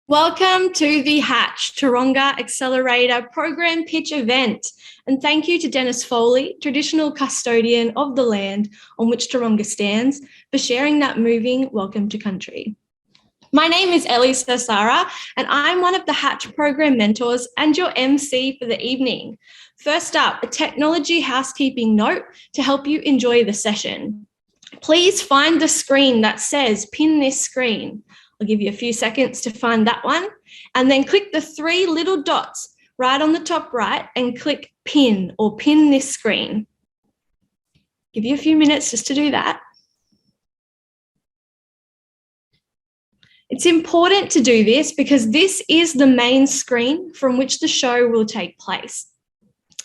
Welcome to the Hatch Taronga Accelerator Program Pitch event. And thank you to Dennis Foley, traditional custodian of the land on which Taronga stands, for sharing that moving welcome to country. My name is Ellie Sarsara, and I'm one of the Hatch Program mentors and your MC for the evening. First up, a technology housekeeping note to help you enjoy the session. Please find the screen that says pin this screen. I'll give you a few seconds to find that one, and then click the three little dots right on the top right and click pin or pin this screen. Give you a few minutes just to do that. It's important to do this because this is the main screen from which the show will take place.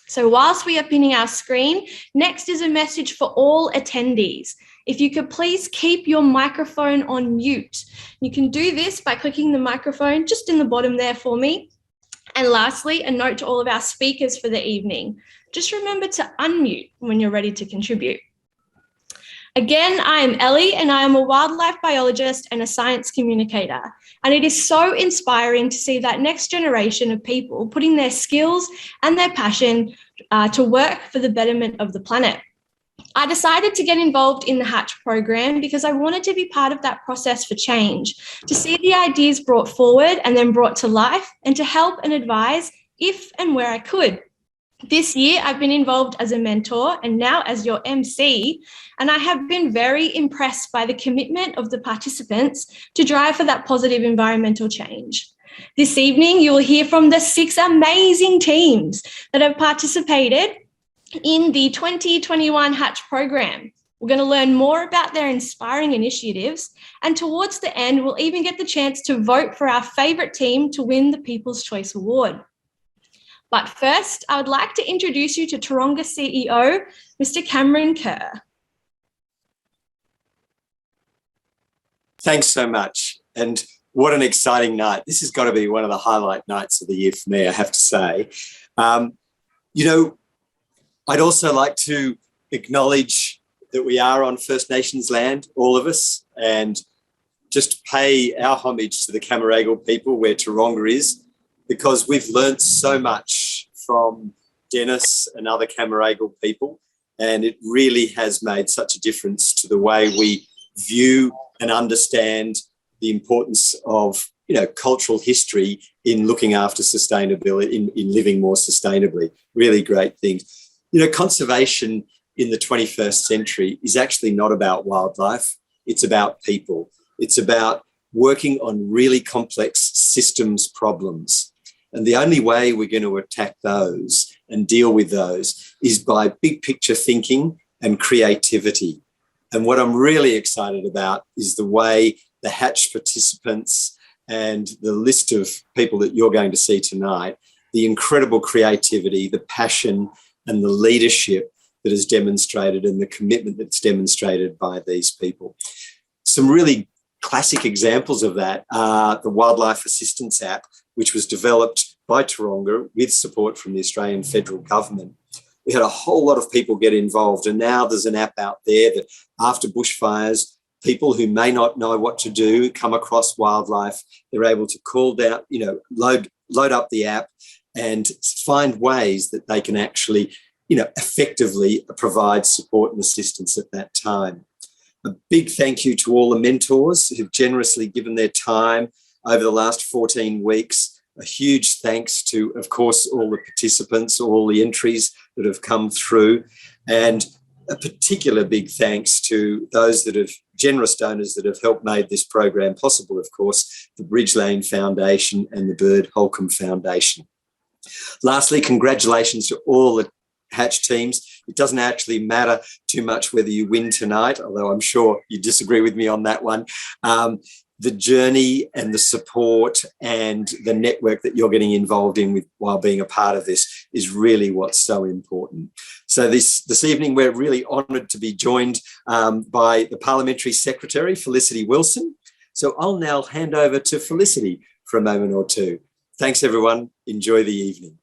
So whilst we are pinning our screen, next is a message for all attendees. If you could please keep your microphone on mute. You can do this by clicking the microphone just in the bottom there for me. And lastly, a note to all of our speakers for the evening. Just remember to unmute when you're ready to contribute. Again, I am Ellie and I am a wildlife biologist and a science communicator. And it is so inspiring to see that next generation of people putting their skills and their passion to work for the betterment of the planet. I decided to get involved in the Hatch program because I wanted to be part of that process for change, to see the ideas brought forward and then brought to life, and to help and advise if and where I could. This year, I've been involved as a mentor and now as your MC, and I have been very impressed by the commitment of the participants to drive for that positive environmental change. This evening, you will hear from the 6 amazing teams that have participated in the 2021 Hatch program. We're going to learn more about their inspiring initiatives, and towards the end, we'll even get the chance to vote for our favourite team to win the People's Choice Award. But first, I would like to introduce you to Taronga CEO, Mr. Cameron Kerr. Thanks so much. And what an exciting night. This has got to be one of the highlight nights of the year for me, I have to say. I'd also like to acknowledge that we are on First Nations land, all of us, and just pay our homage to the Camaragal people where Taronga is, because we've learnt so much from Dennis and other Camaragal people, and it really has made such a difference to the way we view and understand the importance of cultural history in looking after sustainability, in living more sustainably. Really great things. Conservation in the 21st century is actually not about wildlife. It's about people. It's about working on really complex systems problems. And the only way we're going to attack those and deal with those is by big picture thinking and creativity. And what I'm really excited about is the way the Hatch participants and the list of people that you're going to see tonight, the incredible creativity, the passion, and the leadership that is demonstrated and the commitment that's demonstrated by these people. Some really classic examples of that are the Wildlife Assistance app, which was developed by Taronga with support from the Australian federal government. We had a whole lot of people get involved, and now there's an app out there that after bushfires, people who may not know what to do, come across wildlife, they're able to call down, load up the app and find ways that they can actually, effectively provide support and assistance at that time. A big thank you to all the mentors who've generously given their time over the last 14 weeks. A huge thanks to, of course, all the participants, all the entries that have come through, and a particular big thanks to those that have generous donors that have helped made this program possible, of course, the Bridge Lane Foundation and the Bird Holcomb Foundation. Lastly, congratulations to all the Hatch teams. It doesn't actually matter too much whether you win tonight, although I'm sure you disagree with me on that one. The journey and the support and the network that you're getting involved in with while being a part of this is really what's so important. So this evening, we're really honoured to be joined by the Parliamentary Secretary, Felicity Wilson. So I'll now hand over to Felicity for a moment or two. Thanks, everyone. Enjoy the evening.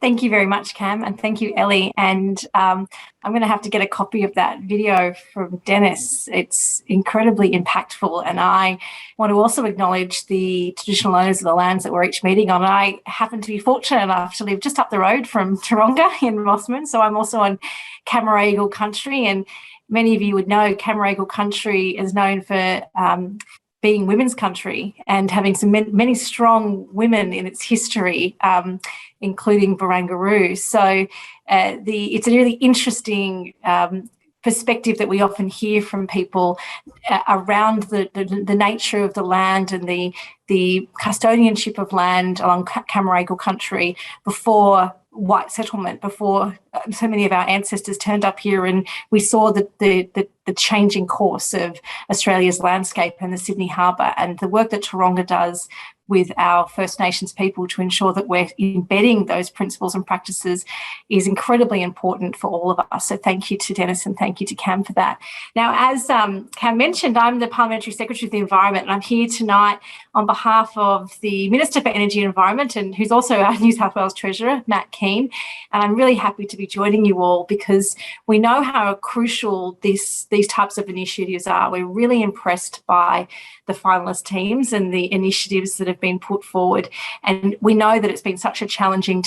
Thank you very much, Cam, and thank you, Ellie. And I'm going to have to get a copy of that video from Dennis. It's incredibly impactful, and I want to also acknowledge the traditional owners of the lands that we're each meeting on. I happen to be fortunate enough to live just up the road from Taronga in Mossman, so I'm also on Camaragal country, and many of you would know Camaragal country is known for being women's country and having many strong women in its history, including Barangaroo. So it's a really interesting perspective that we often hear from people around the nature of the land and the custodianship of land along Camaragal country before white settlement, before so many of our ancestors turned up here, and we saw the changing course of Australia's landscape and the Sydney Harbour, and the work that Taronga does with our First Nations people to ensure that we're embedding those principles and practices is incredibly important for all of us. So thank you to Dennis and thank you to Cam for that. Now, as Cam mentioned, I'm the Parliamentary Secretary of the Environment, and I'm here tonight on behalf of the Minister for Energy and Environment, and who's also our New South Wales Treasurer, Matt Keane. And I'm really happy to be joining you all because we know how crucial these types of initiatives are. We're really impressed by the finalist teams and the initiatives that have been put forward. And we know that it's been such a challenging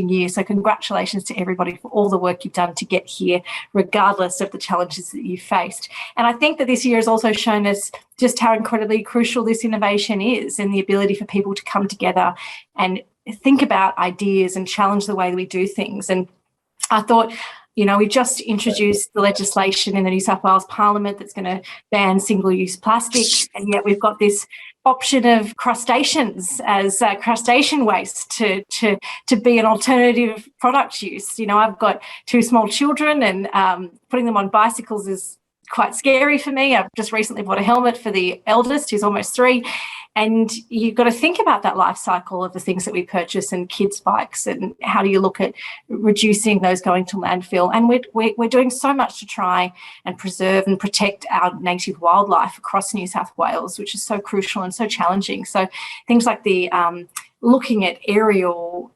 year. So congratulations to everybody for all the work you've done to get here, regardless of the challenges that you've faced. And I think that this year has also shown us just how incredibly crucial this innovation is and the ability for people to come together and think about ideas and challenge the way that we do things. And I thought, you know, we just introduced the legislation in the New South Wales Parliament that's going to ban single-use plastic, and yet we've got this option of crustaceans as crustacean waste to be an alternative product use. You know, I've got two small children, and putting them on bicycles is quite scary for me. I've just recently bought a helmet for the eldest, who's almost 3. And you've got to think about that life cycle of the things that we purchase and kids' bikes, and how do you look at reducing those going to landfill. And we're doing so much to try and preserve and protect our native wildlife across New South Wales, which is so crucial and so challenging. So things like the looking at aerial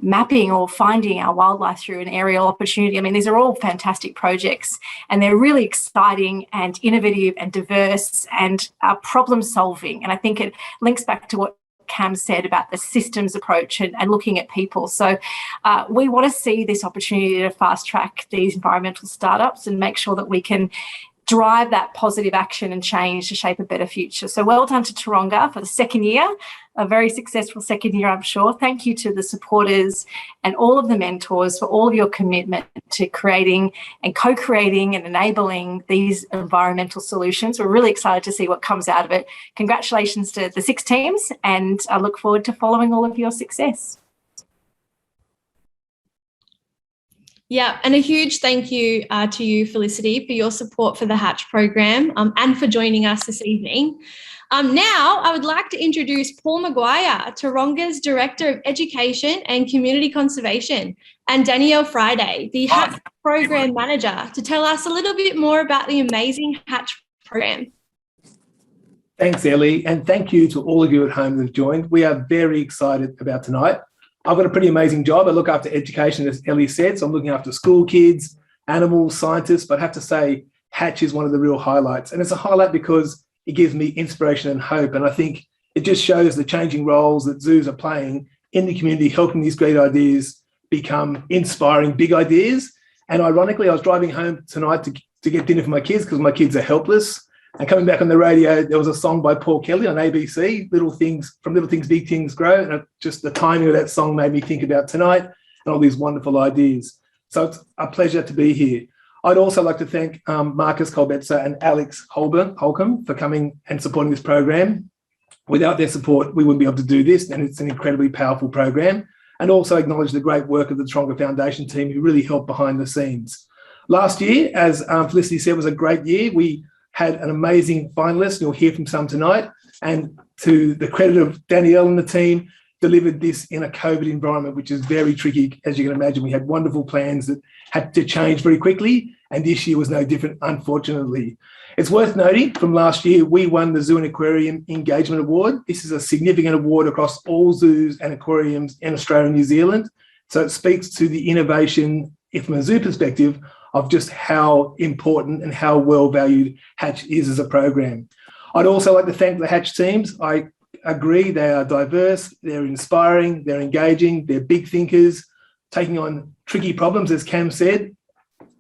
mapping or finding our wildlife through an aerial opportunity. I mean, these are all fantastic projects, and they're really exciting and innovative and diverse and problem solving. And I think it links back to what Cam said about the systems approach and looking at people. So we want to see this opportunity to fast track these environmental startups and make sure that we can drive that positive action and change to shape a better future. So well done to Taronga for the second year, a very successful second year, I'm sure. Thank you to the supporters and all of the mentors for all of your commitment to creating and co-creating and enabling these environmental solutions. We're really excited to see what comes out of it. Congratulations to the 6 teams, and I look forward to following all of your success. Yeah, and a huge thank you to you, Felicity, for your support for the Hatch program and for joining us this evening. Now, I would like to introduce Paul Mcguire, Taronga's Director of Education and Community Conservation, and Danielle Friday, the Hatch Program Manager, to tell us a little bit more about the amazing Hatch program. Thanks, Ellie, and thank you to all of you at home that have joined. We are very excited about tonight. I've got a pretty amazing job. I look after education, as Ellie said, so I'm looking after school kids, animals, scientists, but I have to say Hatch is one of the real highlights. And it's a highlight because it gives me inspiration and hope. And I think it just shows the changing roles that zoos are playing in the community, helping these great ideas become inspiring big ideas. And ironically, I was driving home tonight to get dinner for my kids because my kids are helpless. And coming back on the radio, there was a song by Paul Kelly on ABC, Little Things, From Little Things, Big Things Grow. And just the timing of that song made me think about tonight and all these wonderful ideas. So it's a pleasure to be here. I'd also like to thank Marcus Colbetza and Alex Holcomb for coming and supporting this program. Without their support, we wouldn't be able to do this, and it's an incredibly powerful program. And also acknowledge the great work of the Taronga Foundation team who really helped behind the scenes. Last year, as Felicity said, was a great year. We had an amazing finalist. You'll hear from some tonight. And to the credit of Danielle and the team, delivered this in a COVID environment, which is very tricky. As you can imagine, we had wonderful plans that had to change very quickly. And this year was no different, unfortunately. It's worth noting from last year, we won the Zoo and Aquarium Engagement Award. This is a significant award across all zoos and aquariums in Australia and New Zealand So it speaks to the innovation, if from a zoo perspective, of just how important and how well valued Hatch is as a program. I'd also like to thank the Hatch teams. I agree, they are diverse, they're inspiring, they're engaging, they're big thinkers, taking on tricky problems, as Cam said.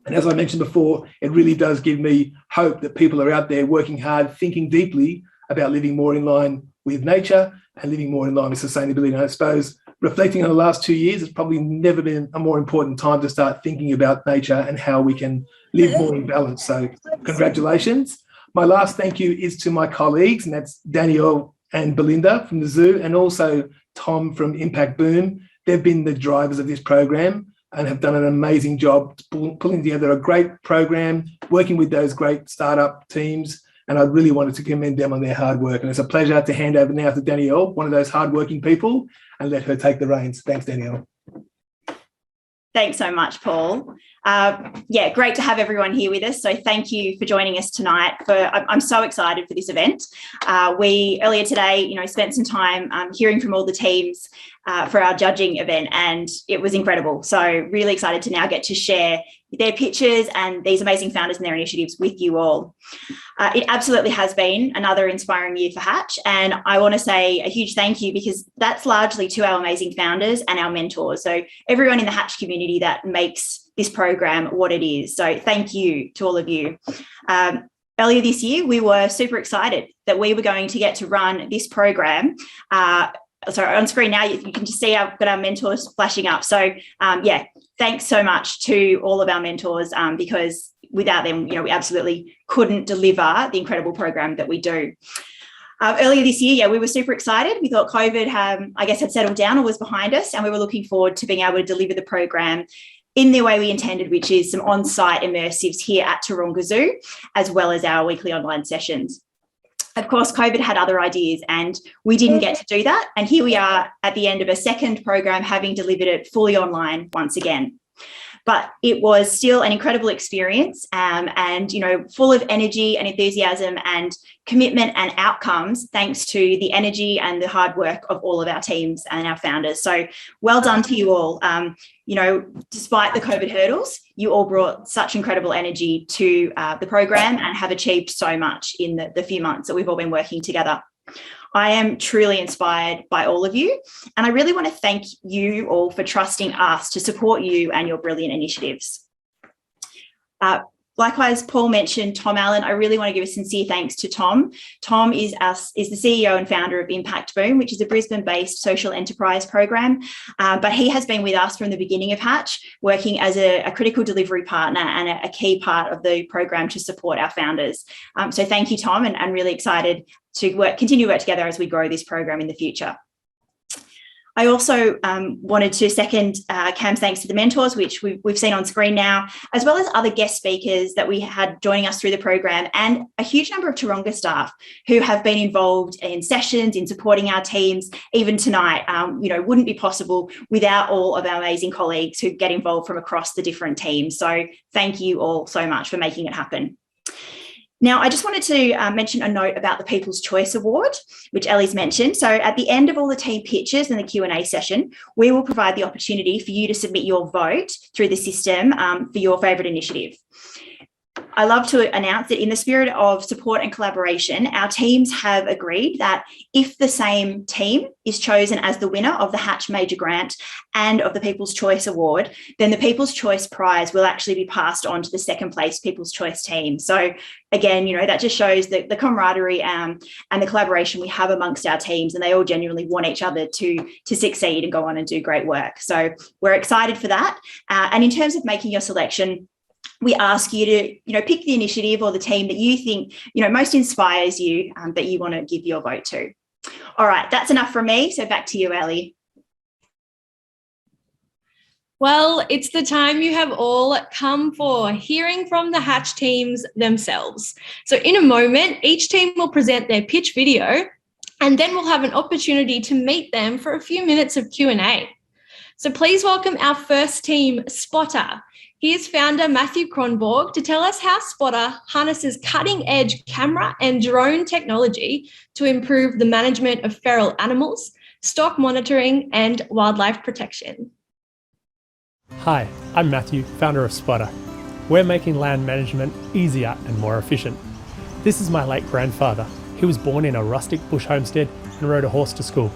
And as I mentioned before, it really does give me hope that people are out there working hard, thinking deeply about living more in line with nature and living more in line with sustainability. And I suppose reflecting on the last 2 years, it's probably never been a more important time to start thinking about nature and how we can live more in balance. So congratulations. My last thank you is to my colleagues, and that's Danielle and Belinda from the zoo, and also Tom from Impact Boom. They've been the drivers of this program and have done an amazing job pulling together a great program, working with those great startup teams. And I really wanted to commend them on their hard work. And it's a pleasure to hand over now to Danielle, one of those hardworking people, and let her take the reins. Thanks, Danielle. Thanks so much, Paul. Yeah, great to have everyone here with us. So thank you for joining us tonight. I'm so excited for this event. We earlier today, spent some time hearing from all the teams for our judging event, and it was incredible. So really excited to now get to share their pictures and these amazing founders and their initiatives with you all. It absolutely has been another inspiring year for Hatch, and I want to say a huge thank you, because that's largely to our amazing founders and our mentors. So everyone in the Hatch community that makes this program what it is. So thank you to all of you. Earlier this year, we were super excited that we were going to get to run this program. So on screen now, you can just see I've got our mentors flashing up. So yeah, thanks so much to all of our mentors, because without them, we absolutely couldn't deliver the incredible program that we do. Earlier this year, yeah, we were super excited. We thought COVID had settled down or was behind us, and we were looking forward to being able to deliver the program in the way we intended, which is some on-site immersives here at Taronga Zoo, as well as our weekly online sessions. Of course, COVID had other ideas and we didn't get to do that. And here we are at the end of a second program, having delivered it fully online once again. But it was still an incredible experience, and full of energy and enthusiasm and commitment and outcomes, thanks to the energy and the hard work of all of our teams and our founders. So well done to you all. Despite the COVID hurdles, you all brought such incredible energy to the program and have achieved so much in the few months that we've all been working together. I am truly inspired by all of you, and I really want to thank you all for trusting us to support you and your brilliant initiatives. Likewise, Paul mentioned Tom Allen. I really want to give a sincere thanks to Tom. Tom is the CEO and founder of Impact Boom, which is a Brisbane-based social enterprise program. But he has been with us from the beginning of Hatch, working as a critical delivery partner and a key part of the program to support our founders. So thank you, Tom, and really excited to continue to work together as we grow this program in the future. I also wanted to second Cam's thanks to the mentors, which we've seen on screen now, as well as other guest speakers that we had joining us through the program, and a huge number of Taronga staff who have been involved in sessions, in supporting our teams. Even tonight, wouldn't be possible without all of our amazing colleagues who get involved from across the different teams. So thank you all so much for making it happen. Now, I just wanted to mention a note about the People's Choice Award, which Ellie's mentioned. So at the end of all the team pitches and the Q&A session, we will provide the opportunity for you to submit your vote through the system for your favourite initiative. I love to announce that in the spirit of support and collaboration, our teams have agreed that if the same team is chosen as the winner of the Hatch Major Grant and of the People's Choice Award, then the People's Choice Prize will actually be passed on to the second place People's Choice team. So again, that just shows the camaraderie and the collaboration we have amongst our teams, and they all genuinely want each other to succeed and go on and do great work. So we're excited for that. And in terms of making your selection, we ask you to, pick the initiative or the team that you think, most inspires you, that you want to give your vote to. All right, that's enough from me. So back to you, Ellie. Well, it's the time you have all come for, hearing from the Hatch teams themselves. So in a moment, each team will present their pitch video, and then we'll have an opportunity to meet them for a few minutes of Q&A. So please welcome our first team, Spotter. Here's founder Matthew Kronborg to tell us how Spotter harnesses cutting-edge camera and drone technology to improve the management of feral animals, stock monitoring, and wildlife protection. Hi, I'm Matthew, founder of Spotter. We're making land management easier and more efficient. This is my late grandfather. He was born in a rustic bush homestead and rode a horse to school.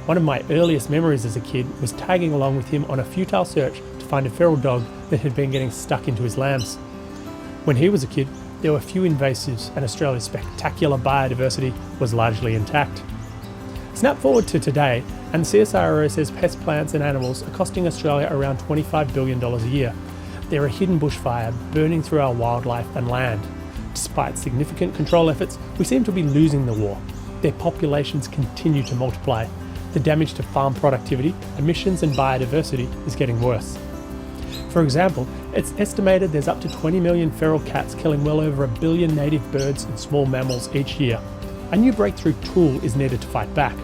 One of my earliest memories as a kid was tagging along with him on a futile search to find a feral dog that had been getting stuck into his lambs. When he was a kid, there were few invasives and Australia's spectacular biodiversity was largely intact. Snap forward to today, and CSIRO says pest plants and animals are costing Australia around $25 billion a year. They're a hidden bushfire burning through our wildlife and land. Despite significant control efforts, we seem to be losing the war. Their populations continue to multiply. The damage to farm productivity, emissions and biodiversity is getting worse. For example, it's estimated there's up to 20 million feral cats killing well over 1 billion native birds and small mammals each year. A new breakthrough tool is needed to fight back.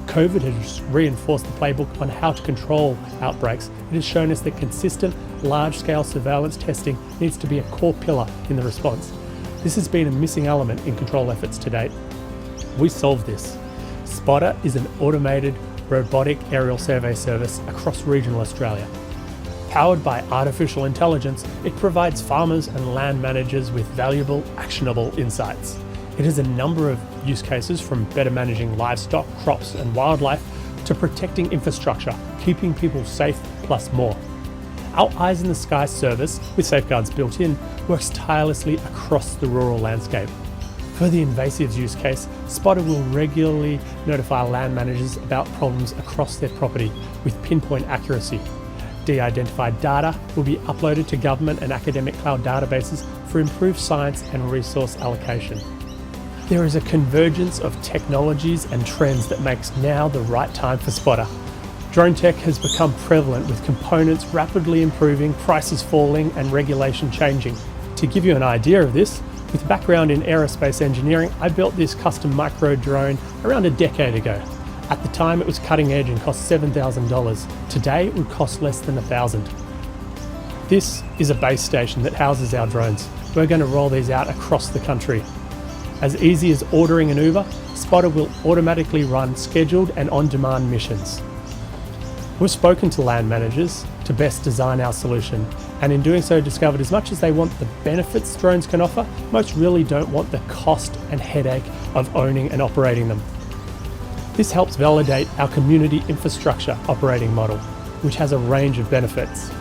COVID has reinforced the playbook on how to control outbreaks. It has shown us that consistent, large-scale surveillance testing needs to be a core pillar in the response. This has been a missing element in control efforts to date. We solve this. Spotter is an automated robotic aerial survey service across regional Australia. Powered by artificial intelligence, it provides farmers and land managers with valuable, actionable insights. It has a number of use cases, from better managing livestock, crops and wildlife to protecting infrastructure, keeping people safe, plus more. Our Eyes in the Sky service, with safeguards built in, works tirelessly across the rural landscape. For the invasives use case, Spotter will regularly notify land managers about problems across their property with pinpoint accuracy. De-identified data will be uploaded to government and academic cloud databases for improved science and resource allocation. There is a convergence of technologies and trends that makes now the right time for Spotter. Drone tech has become prevalent, with components rapidly improving, prices falling and regulation changing. To give you an idea of this, with a background in aerospace engineering, I built this custom micro drone around a decade ago. At the time, it was cutting edge and cost $7,000. Today, it would cost less than $1,000. This is a base station that houses our drones. We're going to roll these out across the country. As easy as ordering an Uber, Spotter will automatically run scheduled and on-demand missions. We've spoken to land managers to best design our solution, and in doing so discovered as much as they want the benefits drones can offer, most really don't want the cost and headache of owning and operating them. This helps validate our community infrastructure operating model, which has a range of benefits.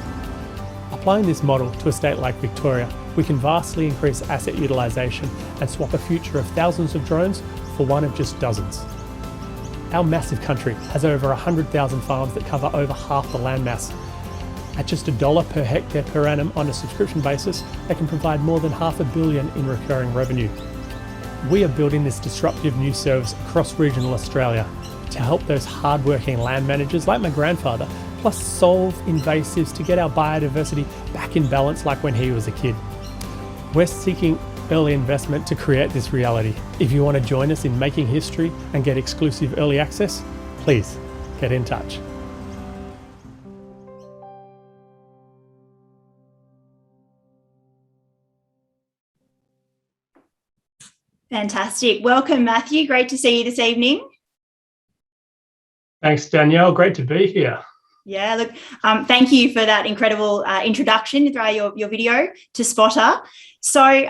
Applying this model to a state like Victoria, we can vastly increase asset utilisation and swap a future of thousands of drones for one of just dozens. Our massive country has over 100,000 farms that cover over half the landmass. At just $1 per hectare per annum on a subscription basis, they can provide more than $500 million in recurring revenue. We are building this disruptive new service across regional Australia to help those hardworking land managers like my grandfather, plus solve invasives to get our biodiversity back in balance like when he was a kid. We're seeking early investment to create this reality. If you want to join us in making history and get exclusive early access, please get in touch. Fantastic. Welcome, Matthew. Great to see you this evening. Thanks, Danielle. Great to be here. Yeah, look, thank you for that incredible introduction through your video to Spotter. So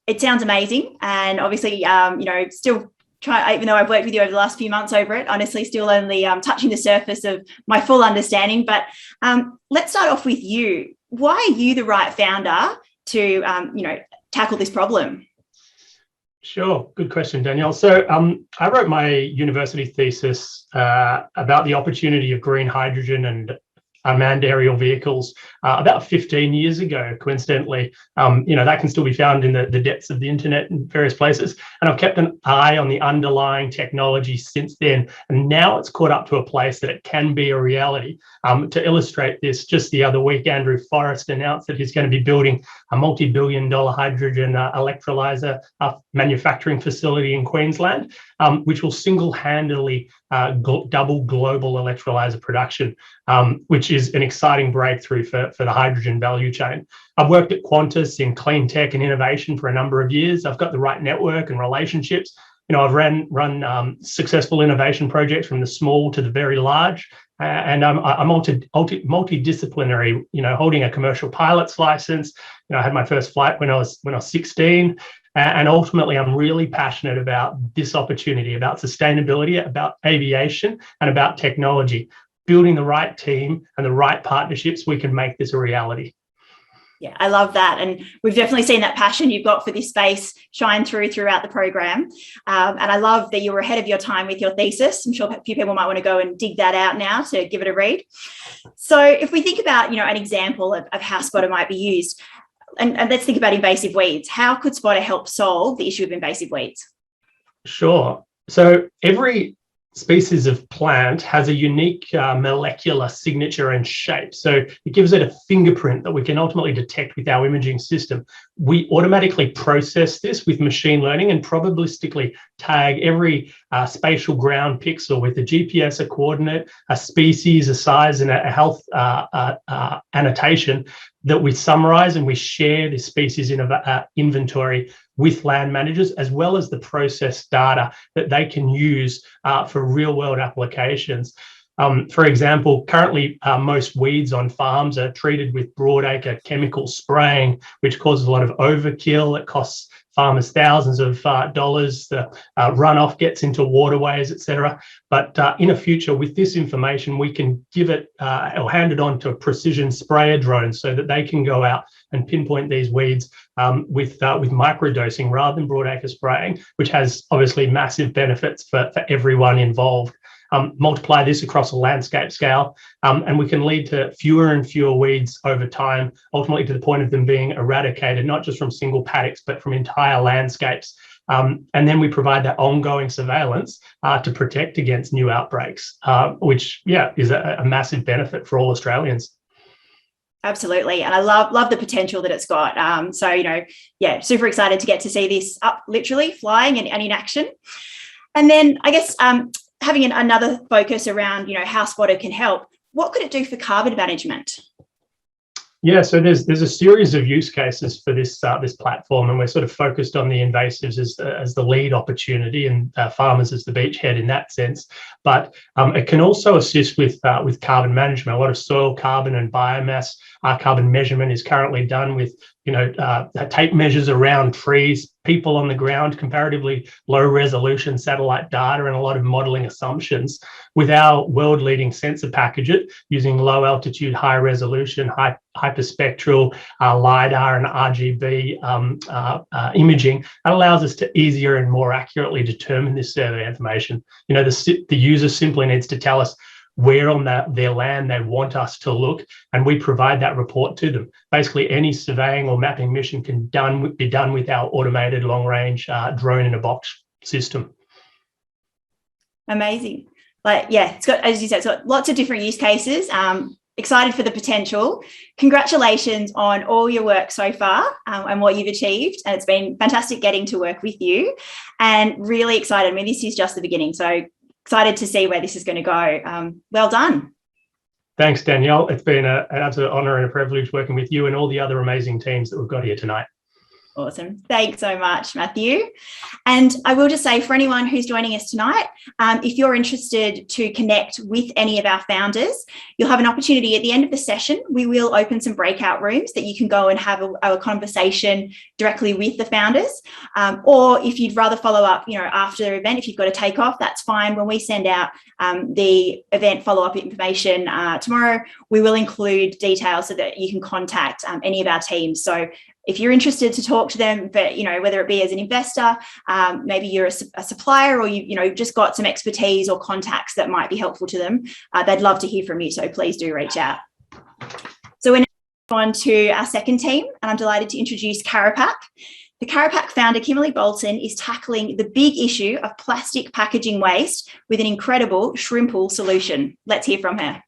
it sounds amazing, and obviously, still try. Even though I've worked with you over the last few months over it, honestly, still only touching the surface of my full understanding. But let's start off with you. Why are you the right founder to tackle this problem? Sure. Good question, Danielle. So I wrote my university thesis about the opportunity of green hydrogen and unmanned aerial vehicles about 15 years ago, coincidentally. That can still be found in the depths of the internet in various places. And I've kept an eye on the underlying technology since then. And now it's caught up to a place that it can be a reality. To illustrate this, just the other week, Andrew Forrest announced that he's going to be building a multi-billion-dollar hydrogen electrolyzer manufacturing facility in Queensland, which will single-handedly double global electrolyzer production, which is an exciting breakthrough for the hydrogen value chain. I've worked at Qantas in clean tech and innovation for a number of years. I've got the right network and relationships. I've run successful innovation projects from the small to the very large. And I'm multidisciplinary, holding a commercial pilot's license. I had my first flight when I was 16. And ultimately, I'm really passionate about this opportunity, about sustainability, about aviation, and about technology. Building the right team and the right partnerships, we can make this a reality. Yeah, I love that. And we've definitely seen that passion you've got for this space shine throughout the program. And I love that you were ahead of your time with your thesis. I'm sure a few people might want to go and dig that out now to give it a read. So if we think about, an example of how Spotter might be used, and let's think about invasive weeds. How could Spotter help solve the issue of invasive weeds? Sure. So every species of plant has a unique molecular signature and shape. So it gives it a fingerprint that we can ultimately detect with our imaging system. We automatically process this with machine learning and probabilistically tag every spatial ground pixel with a GPS, a coordinate, a species, a size, and a health annotation that we summarize, and we share this species inventory with land managers, as well as the process data that they can use for real-world applications. For example, currently most weeds on farms are treated with broadacre chemical spraying, which causes a lot of overkill. It costs farmers thousands of dollars. The runoff gets into waterways, etc. But in a future, with this information, we can give it or hand it on to a precision sprayer drone so that they can go out and pinpoint these weeds with microdosing rather than broadacre spraying, which has obviously massive benefits for everyone involved. Multiply this across a landscape scale, and we can lead to fewer and fewer weeds over time, ultimately to the point of them being eradicated, not just from single paddocks, but from entire landscapes. And then we provide that ongoing surveillance to protect against new outbreaks, which, is a massive benefit for all Australians. Absolutely. And I love the potential that it's got. Super excited to get to see this up literally flying and in action. And then I guess having another focus around, how Spotter can help, what could it do for carbon management? Yeah, so there's a series of use cases for this platform, and we're sort of focused on the invasives as the lead opportunity, and farmers as the beachhead in that sense. But it can also assist with carbon management. A lot of soil carbon and biomass carbon measurement is currently done with tape measures around trees, people on the ground, comparatively low resolution satellite data, and a lot of modeling assumptions. With our world leading sensor package, using low altitude, high resolution, hyperspectral LiDAR and RGB imaging, that allows us to easier and more accurately determine this survey information. The user simply needs to tell us where on their land they want us to look, and we provide that report to them. Basically, any surveying or mapping mission can be done with our automated long-range drone in a box system. Amazing. It's got, as you said, it's got lots of different use cases. Excited for the potential. Congratulations on all your work so far and what you've achieved. And it's been fantastic getting to work with you, and really excited. I mean, this is just the beginning. So excited to see where this is going to go. Well done. Thanks, Danielle. It's been an absolute honour and a privilege working with you and all the other amazing teams that we've got here tonight. Awesome. Thanks so much, Matthew. And I will just say, for anyone who's joining us tonight, if you're interested to connect with any of our founders, you'll have an opportunity at the end of the session. We will open some breakout rooms that you can go and have a conversation directly with the founders. Or if you'd rather follow up, after the event, if you've got to take off, that's fine. When we send out the event follow-up information tomorrow, we will include details so that you can contact any of our teams. So if you're interested to talk to them, but whether it be as an investor, maybe you're a supplier, or you've just got some expertise or contacts that might be helpful to them, they'd love to hear from you. So please do reach out. So we're now on to our second team, and I'm delighted to introduce Karapak. The Karapak founder, Kimberly Bolton, is tackling the big issue of plastic packaging waste with an incredible shrimple solution. Let's hear from her.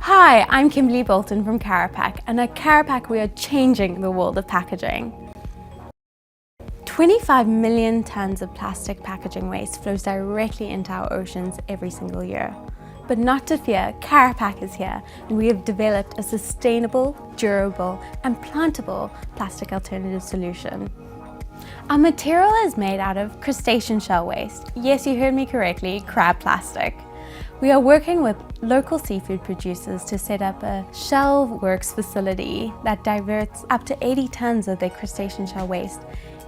Hi, I'm Kimberly Bolton from Karapak, and at Karapak we are changing the world of packaging. 25 million tonnes of plastic packaging waste flows directly into our oceans every single year. But not to fear, Karapak is here, and we have developed a sustainable, durable and plantable plastic alternative solution. Our material is made out of crustacean shell waste. Yes, you heard me correctly, crab plastic. We are working with local seafood producers to set up a shell works facility that diverts up to 80 tons of their crustacean shell waste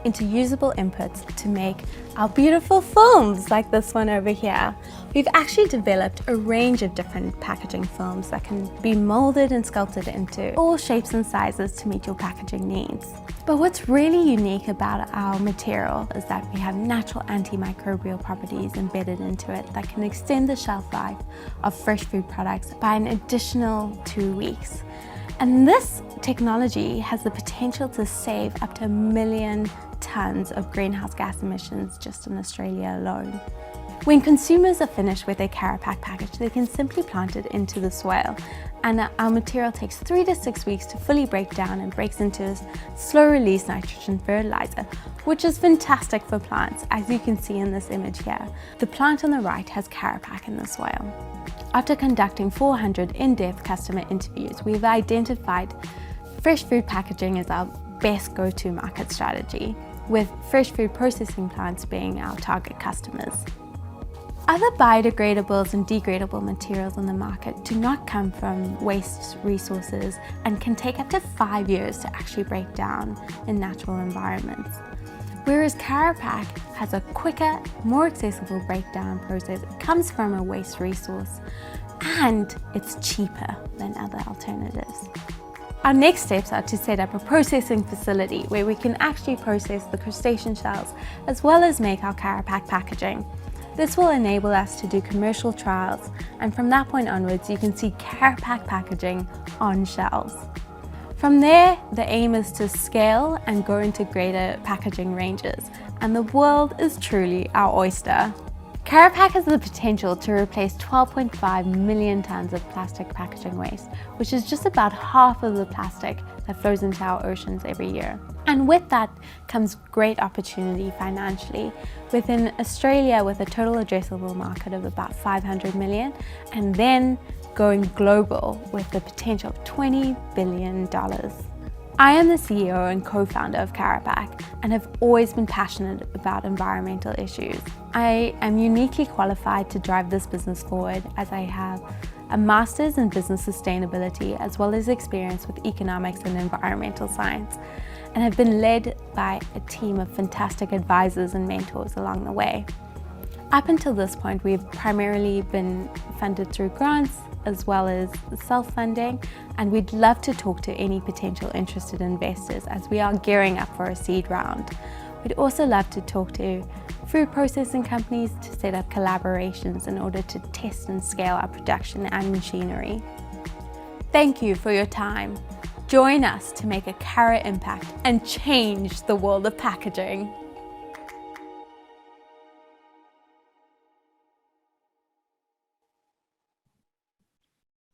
into usable inputs to make our beautiful films like this one over here. We've actually developed a range of different packaging films that can be molded and sculpted into all shapes and sizes to meet your packaging needs. But what's really unique about our material is that we have natural antimicrobial properties embedded into it that can extend the shelf life of fresh food products by an additional 2 weeks. And this technology has the potential to save up to 1 million tons of greenhouse gas emissions just in Australia alone. When consumers are finished with their Karapak package, they can simply plant it into the soil, and our material takes 3 to 6 weeks to fully break down and breaks into a slow-release nitrogen fertilizer, which is fantastic for plants, as you can see in this image here. The plant on the right has Karapak in the soil. After conducting 400 in-depth customer interviews, we've identified fresh food packaging as our best go-to market strategy, with fresh food processing plants being our target customers. Other biodegradables and degradable materials on the market do not come from waste resources and can take up to 5 years to actually break down in natural environments. Whereas Karapak has a quicker, more accessible breakdown process, it comes from a waste resource, and it's cheaper than other alternatives. Our next steps are to set up a processing facility where we can actually process the crustacean shells as well as make our Karapak packaging. This will enable us to do commercial trials, and from that point onwards you can see Karapak packaging on shelves. From there, the aim is to scale and go into greater packaging ranges, and the world is truly our oyster. Karapak has the potential to replace 12.5 million tons of plastic packaging waste, which is just about half of the plastic that flows into our oceans every year. And with that comes great opportunity financially. Within Australia, with a total addressable market of about 500 million, and then going global with the potential of $20 billion. I am the CEO and co-founder of Karapak and have always been passionate about environmental issues. I am uniquely qualified to drive this business forward, as I have a master's in business sustainability as well as experience with economics and environmental science, and have been led by a team of fantastic advisors and mentors along the way. Up until this point, we've primarily been funded through grants as well as self-funding, and we'd love to talk to any potential interested investors as we are gearing up for a seed round. We'd also love to talk to food processing companies to set up collaborations in order to test and scale our production and machinery. Thank you for your time. Join us to make a Kara impact and change the world of packaging.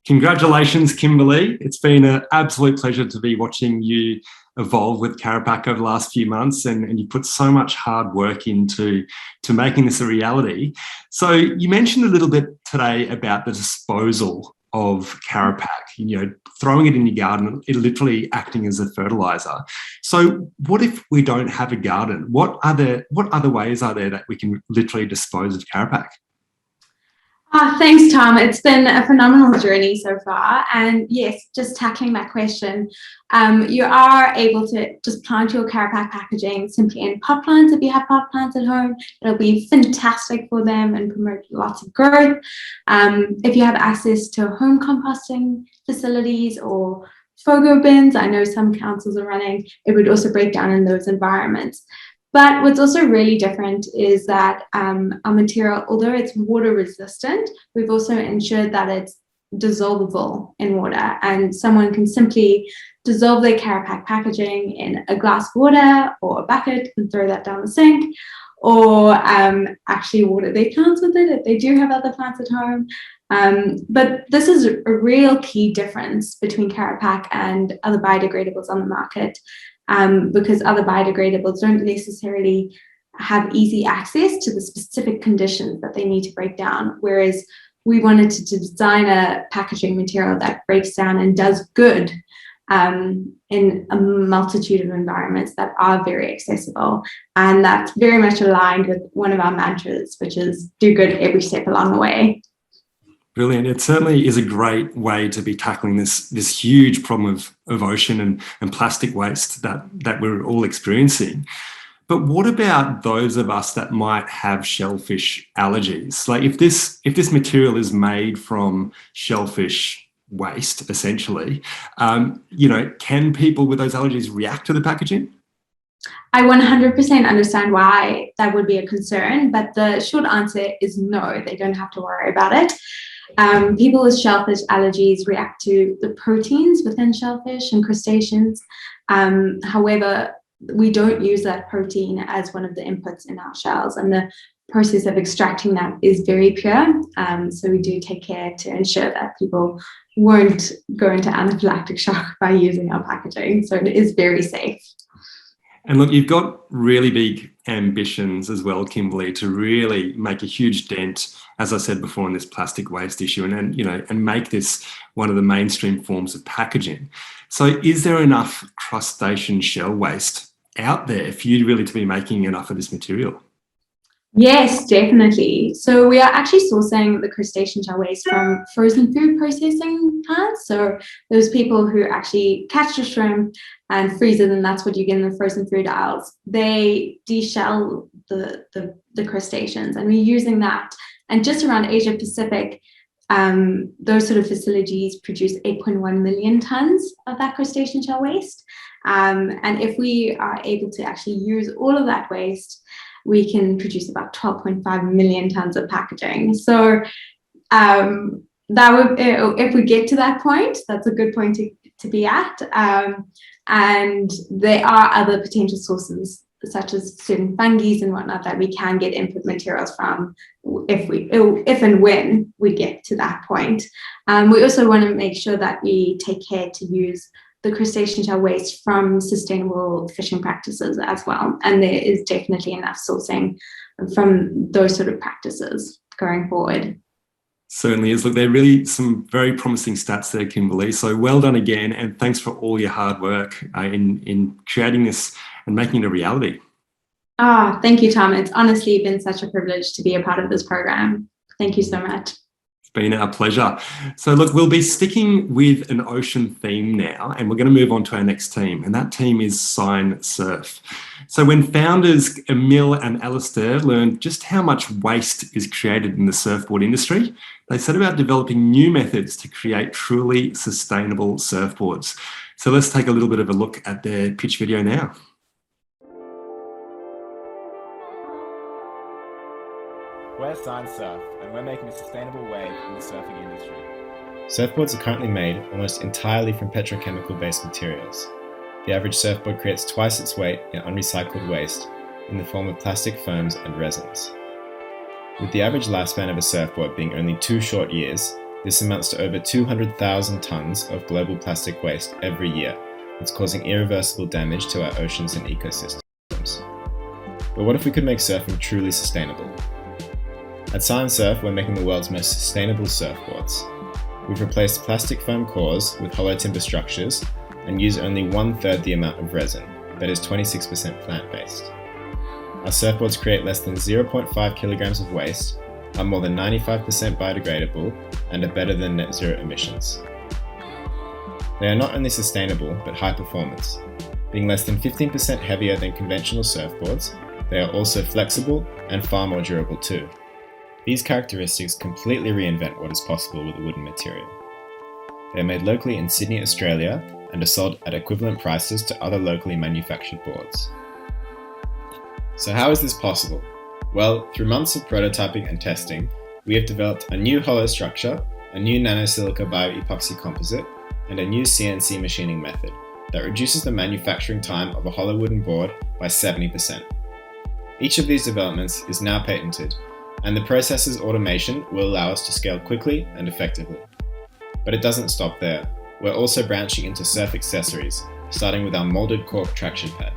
Congratulations, Kimberly. It's been an absolute pleasure to be watching you evolve with Karapak over the last few months, and you put so much hard work into making this a reality. So you mentioned a little bit today about the disposal of Karapak, throwing it in your garden, it literally acting as a fertilizer. So what if we don't have a garden? What other ways are there that we can literally dispose of Karapak? Thanks, Tom. It's been a phenomenal journey so far. And yes, just tackling that question, you are able to just plant your Karapak packaging simply in pot plants if you have pot plants at home. It'll be fantastic for them and promote lots of growth. If you have access to home composting facilities or FOGO bins, I know some councils are running, it would also break down in those environments. But what's also really different is that our material, although it's water resistant, we've also ensured that it's dissolvable in water, and someone can simply dissolve their Karapak packaging in a glass of water or a bucket and throw that down the sink, or actually water their plants with it if they do have other plants at home. But this is a real key difference between Karapak and other biodegradables on the market. Because other biodegradables don't necessarily have easy access to the specific conditions that they need to break down, whereas we wanted to design a packaging material that breaks down and does good in a multitude of environments that are very accessible. And that's very much aligned with one of our mantras, which is do good every step along the way. Brilliant. It certainly is a great way to be tackling this huge problem of ocean and plastic waste that we're all experiencing. But what about those of us that might have shellfish allergies? Like if this material is made from shellfish waste, essentially, can people with those allergies react to the packaging? I 100% understand why that would be a concern, but the short answer is no, they don't have to worry about it. People with shellfish allergies react to the proteins within shellfish and crustaceans. However, we don't use that protein as one of the inputs in our shells, and the process of extracting that is very pure. So we do take care to ensure that people won't go into anaphylactic shock by using our packaging. So it is very safe. And look, you've got really big ambitions as well, Kimberly, to really make a huge dent, as I said before, in this plastic waste issue and make this one of the mainstream forms of packaging. So is there enough crustacean shell waste out there for you really to be making enough of this material? Yes, definitely. So we are actually sourcing the crustacean shell waste from frozen food processing plants. So those people who actually catch the shrimp and freeze it, and that's what you get in the frozen food aisles. They deshell the crustaceans, and we're using that. And just around Asia Pacific, those sort of facilities produce 8.1 million tons of that crustacean shell waste. And if we are able to actually use all of that waste, we can produce about 12.5 million tons of packaging. So that would, if we get to that point, that's a good point to be at. And there are other potential sources, such as certain fungi and whatnot, that we can get input materials from if and when we get to that point. We also want to make sure that we take care to use the crustacean shell waste from sustainable fishing practices as well. And there is definitely enough sourcing from those sort of practices going forward. Certainly is. Look, there are really some very promising stats there, Kimberly. So well done again. And thanks for all your hard work in creating this and making it a reality. Thank you, Tom. It's honestly been such a privilege to be a part of this program. Thank you so much. Been our pleasure. So look, we'll be sticking with an ocean theme now, and we're going to move on to our next team, and that team is Sign Surf. So when founders Emil and Alistair learned just how much waste is created in the surfboard industry, they set about developing new methods to create truly sustainable surfboards. So let's take a little bit of a look at their pitch video now. We're Sign Surf, and we're making a sustainable wave in the surfing industry. Surfboards are currently made almost entirely from petrochemical-based materials. The average surfboard creates twice its weight in unrecycled waste in the form of plastic foams and resins. With the average lifespan of a surfboard being only 2 short years, this amounts to over 200,000 tons of global plastic waste every year. It's causing irreversible damage to our oceans and ecosystems. But what if we could make surfing truly sustainable? At Sign Surf, we're making the world's most sustainable surfboards. We've replaced plastic foam cores with hollow timber structures and use only 1/3 the amount of resin, that is 26% plant-based. Our surfboards create less than 0.5 kilograms of waste, are more than 95% biodegradable, and are better than net zero emissions. They are not only sustainable, but high performance. Being less than 15% heavier than conventional surfboards, they are also flexible and far more durable too. These characteristics completely reinvent what is possible with a wooden material. They are made locally in Sydney, Australia, and are sold at equivalent prices to other locally manufactured boards. So how is this possible? Well, through months of prototyping and testing, we have developed a new hollow structure, a new nanosilica bioepoxy composite, and a new CNC machining method that reduces the manufacturing time of a hollow wooden board by 70%. Each of these developments is now patented, and the process's automation will allow us to scale quickly and effectively. But it doesn't stop there. We're also branching into surf accessories, starting with our molded cork traction pad.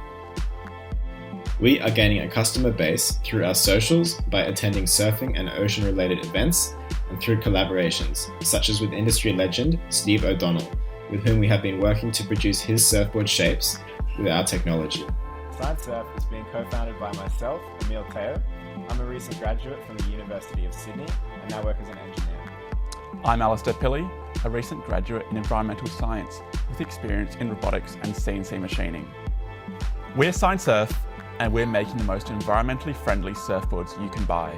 We are gaining a customer base through our socials by attending surfing and ocean-related events and through collaborations, such as with industry legend Steve O'Donnell, with whom we have been working to produce his surfboard shapes with our technology. Science Surf is being co-founded by myself, Emil Teo. I'm a recent graduate from the University of Sydney and now work as an engineer. I'm Alistair Pilley, a recent graduate in environmental science with experience in robotics and CNC machining. We're Science Surf, and we're making the most environmentally friendly surfboards you can buy.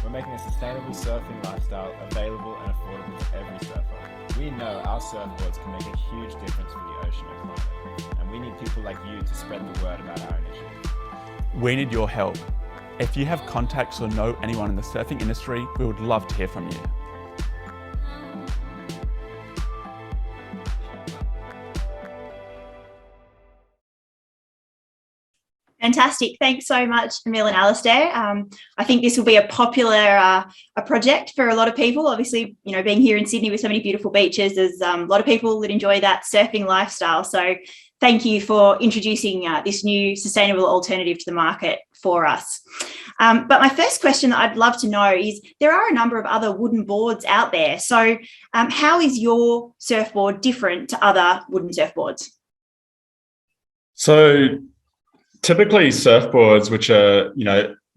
We're making a sustainable surfing lifestyle available and affordable to every surfer. We know our surfboards can make a huge difference for the ocean and climate, and we need people like you to spread the word about our initiative. We need your help. If you have contacts or know anyone in the surfing industry, we would love to hear from you. Fantastic. Thanks so much, Emil and Alistair. I think this will be a popular a project for a lot of people. Obviously, you know, being here in Sydney with so many beautiful beaches, there's a lot of people that enjoy that surfing lifestyle. So thank you for introducing this new sustainable alternative to the market for us. But my first question that I'd love to know is, there are a number of other wooden boards out there. So how is your surfboard different to other wooden surfboards? So typically surfboards, which are,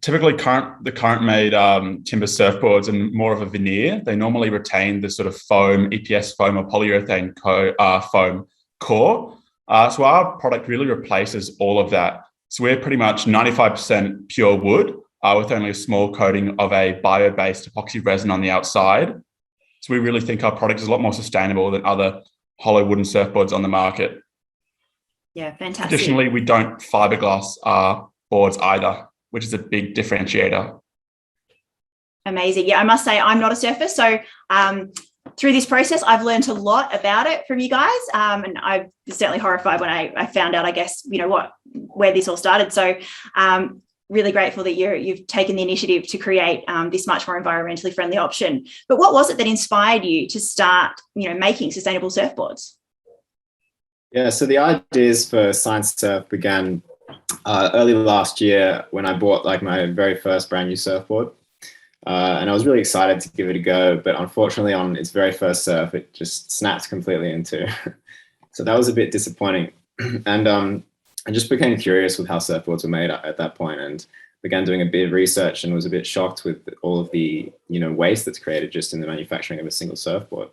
typically the current made timber surfboards and more of a veneer, they normally retain the sort of foam, EPS foam or polyurethane foam core. So our product really replaces all of that. So we're pretty much 95% pure wood with only a small coating of a bio-based epoxy resin on the outside. So we really think our product is a lot more sustainable than other hollow wooden surfboards on the market. Yeah, fantastic. Additionally, we don't fiberglass boards either, which is a big differentiator. Amazing. Yeah, I must say I'm not a surfer, so through this process, I've learned a lot about it from you guys, and I was certainly horrified when I found out, I guess, where this all started. So really grateful that you've taken the initiative to create this much more environmentally friendly option. But what was it that inspired you to start, making sustainable surfboards? Yeah, so the ideas for Science Surf began early last year when I bought my very first brand new surfboard. And I was really excited to give it a go, but unfortunately on its very first surf, it just snapped completely in two. So that was a bit disappointing. And I just became curious with how surfboards were made at that point, and began doing a bit of research and was a bit shocked with all of the waste that's created just in the manufacturing of a single surfboard.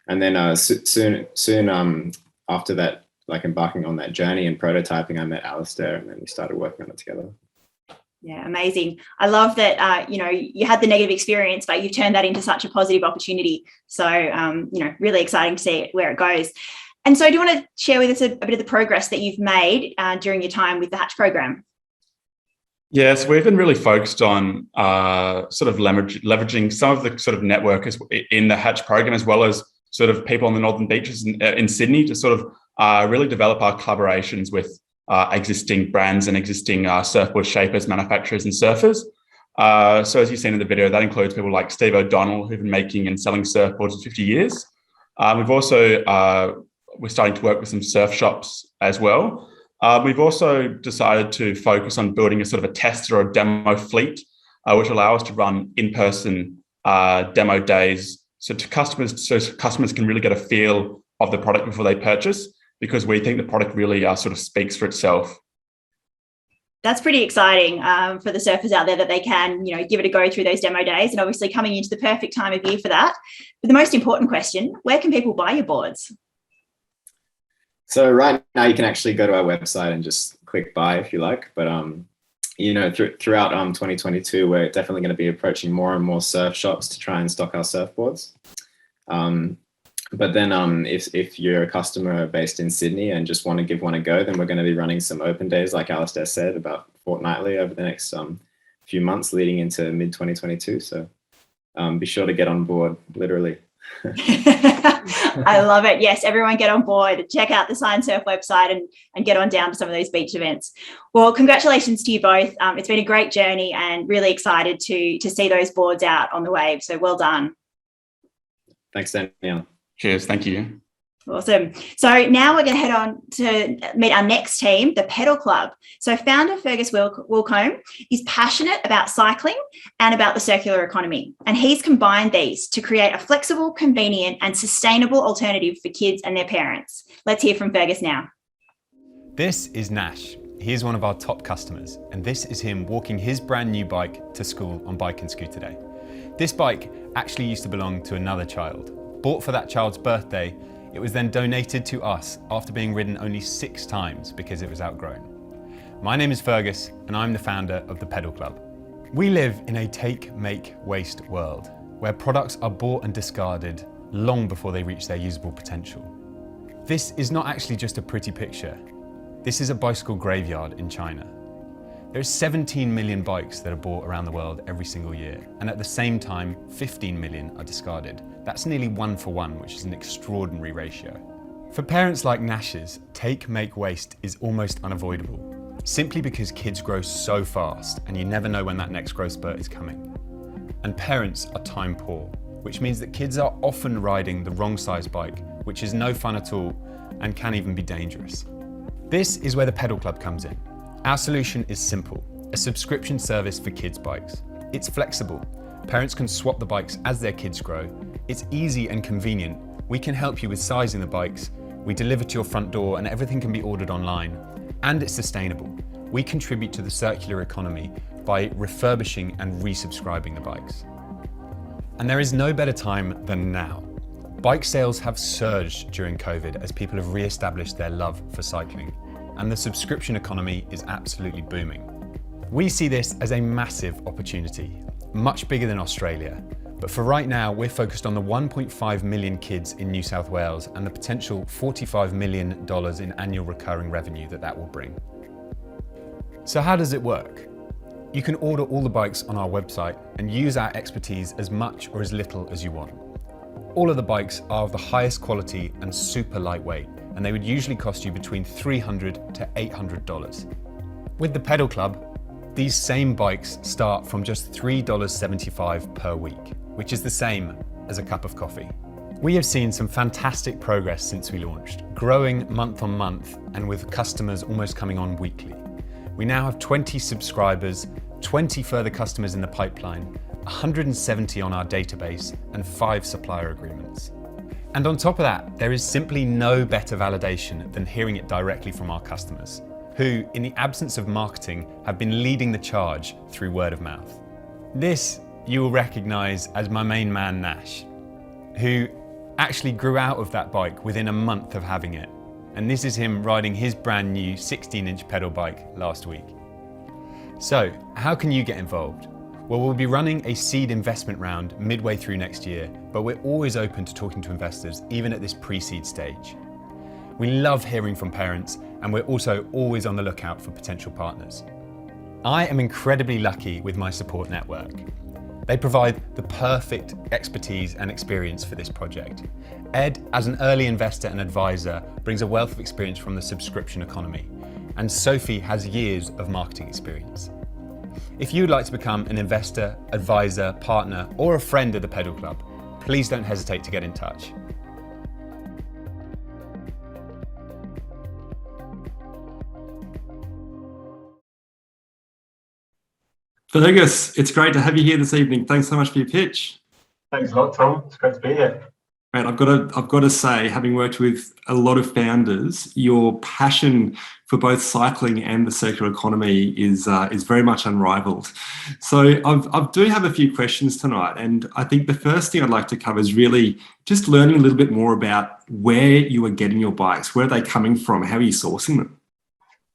And then soon after that, embarking on that journey and prototyping, I met Alistair, and then we started working on it together. Yeah, amazing. I love that, you had the negative experience, but you've turned that into such a positive opportunity. So, really exciting to see where it goes. And so do you want to share with us a bit of the progress that you've made during your time with the Hatch program? Yes, we've been really focused on sort of leveraging some of the sort of network in the Hatch program, as well as sort of people on the northern beaches in Sydney, to sort of really develop our collaborations with existing brands and existing surfboard shapers, manufacturers and surfers. So as you've seen in the video, that includes people like Steve O'Donnell, who've been making and selling surfboards for 50 years. We've also, we're starting to work with some surf shops as well. We've also decided to focus on building a sort of a tester or a demo fleet, which allow us to run in-person demo days so customers can really get a feel of the product before they purchase, because we think the product really sort of speaks for itself. That's pretty exciting for the surfers out there, that they can, give it a go through those demo days, and obviously coming into the perfect time of year for that. But the most important question, where can people buy your boards? So right now you can actually go to our website and just click buy if you like. But, throughout 2022, we're definitely going to be approaching more and more surf shops to try and stock our surfboards. But then if you're a customer based in Sydney and just want to give one a go, then we're going to be running some open days, like Alistair said, about fortnightly over the next few months leading into mid-2022. So be sure to get on board, literally. I love it. Yes, everyone get on board. Check out the Science Surf website and get on down to some of those beach events. Well, congratulations to you both. It's been a great journey, and really excited to see those boards out on the wave. So well done. Thanks, Danielle. Cheers. Thank you. Awesome. So now we're going to head on to meet our next team, the Pedal Club. So founder Fergus Wilcombe is passionate about cycling and about the circular economy. And he's combined these to create a flexible, convenient and sustainable alternative for kids and their parents. Let's hear from Fergus now. This is Nash. He is one of our top customers, and this is him walking his brand new bike to school on Bike and Scooter Day. This bike actually used to belong to another child. Bought for that child's birthday, it was then donated to us after being ridden only 6 times because it was outgrown. My name is Fergus, and I'm the founder of the Pedal Club. We live in a take, make, waste world where products are bought and discarded long before they reach their usable potential. This is not actually just a pretty picture. This is a bicycle graveyard in China. There's 17 million bikes that are bought around the world every single year, and at the same time, 15 million are discarded. That's nearly 1 for 1, which is an extraordinary ratio. For parents like Nash's, take, make, waste is almost unavoidable, simply because kids grow so fast and you never know when that next growth spurt is coming. And parents are time poor, which means that kids are often riding the wrong size bike, which is no fun at all and can even be dangerous. This is where the Pedal Club comes in. Our solution is simple, a subscription service for kids' bikes. It's flexible. Parents can swap the bikes as their kids grow. It's easy and convenient. We can help you with sizing the bikes. We deliver to your front door and everything can be ordered online. And it's sustainable. We contribute to the circular economy by refurbishing and resubscribing the bikes. And there is no better time than now. Bike sales have surged during COVID as people have re-established their love for cycling. And the subscription economy is absolutely booming. We see this as a massive opportunity, much bigger than Australia. But for right now, we're focused on the 1.5 million kids in New South Wales and the potential $45 million in annual recurring revenue that will bring. So how does it work? You can order all the bikes on our website and use our expertise as much or as little as you want. All of the bikes are of the highest quality and super lightweight, and they would usually cost you between $300 to $800. With the Pedal Club, these same bikes start from just $3.75 per week, which is the same as a cup of coffee. We have seen some fantastic progress since we launched, growing month on month and with customers almost coming on weekly. We now have 20 subscribers, 20 further customers in the pipeline, 170 on our database, and 5 supplier agreements. And on top of that, there is simply no better validation than hearing it directly from our customers, who, in the absence of marketing, have been leading the charge through word of mouth. This you will recognize as my main man, Nash, who actually grew out of that bike within a month of having it. And this is him riding his brand new 16-inch pedal bike last week. So, how can you get involved? Well, we'll be running a seed investment round midway through next year, but we're always open to talking to investors, even at this pre-seed stage. We love hearing from parents, and we're also always on the lookout for potential partners. I am incredibly lucky with my support network. They provide the perfect expertise and experience for this project. Ed, as an early investor and advisor, brings a wealth of experience from the subscription economy, and Sophie has years of marketing experience. If you'd like to become an investor, advisor, partner, or a friend of the Pedal Club, please don't hesitate to get in touch. Fergus, it's great to have you here this evening. Thanks so much for your pitch. Thanks a lot, Tom. It's great to be here. Right, I've got to say, having worked with a lot of founders, your passion for both cycling and the circular economy is very much unrivaled. So I do have a few questions tonight, and I think the first thing I'd like to cover is really just learning a little bit more about where you are getting your bikes. Where are they coming from? How are you sourcing them?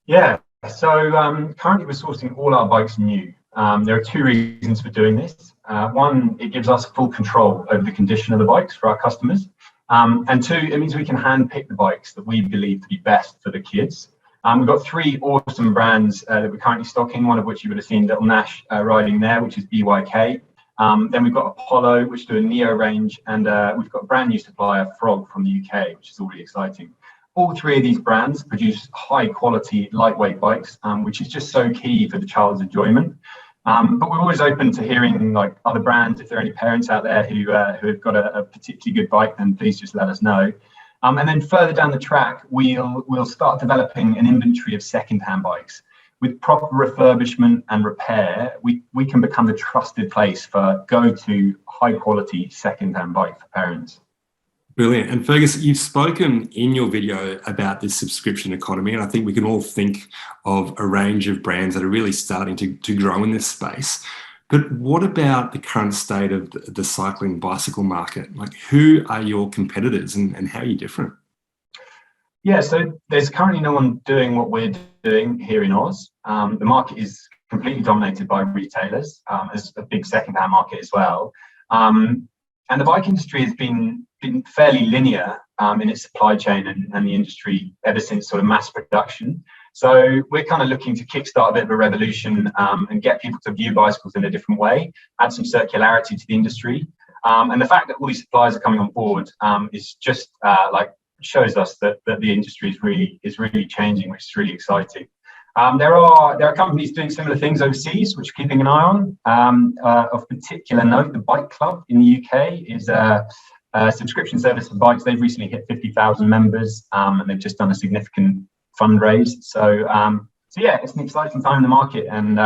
Yeah, so currently we're sourcing all our bikes new. There are 2 reasons for doing this. One, it gives us full control over the condition of the bikes for our customers. And 2, it means we can hand pick the bikes that we believe to be best for the kids. We've got 3 awesome brands that we're currently stocking, one of which you would have seen little Nash riding there, which is BYK. Then we've got Apollo, which do a Neo range, and we've got a brand new supplier, Frog, from the UK, which is all really exciting. All 3 of these brands produce high quality, lightweight bikes, which is just so key for the child's enjoyment. But we're always open to hearing like other brands. If there are any parents out there who have got a particularly good bike, then please just let us know. And then further down the track, we'll start developing an inventory of second-hand bikes. With proper refurbishment and repair, we can become the trusted place for go-to high-quality second-hand bike for parents. Brilliant. And Fergus, you've spoken in your video about this subscription economy, and I think we can all think of a range of brands that are really starting to grow in this space. But what about the current state of the cycling bicycle market? Like, who are your competitors and how are you different? Yeah, so there's currently no one doing what we're doing here in Oz. The market is completely dominated by retailers. There's a big second-hand market as well. And the bike industry has been fairly linear in its supply chain and the industry ever since sort of mass production. So we're kind of looking to kickstart a bit of a revolution and get people to view bicycles in a different way, add some circularity to the industry. And the fact that all these suppliers are coming on board is just shows us that the industry is really changing, which is really exciting. There are companies doing similar things overseas, which we're keeping an eye on. Of particular note, the Bike Club in the UK is a subscription service for bikes. They've recently hit 50,000 members, and they've just done a significant fundraise. So yeah, it's an exciting time in the market and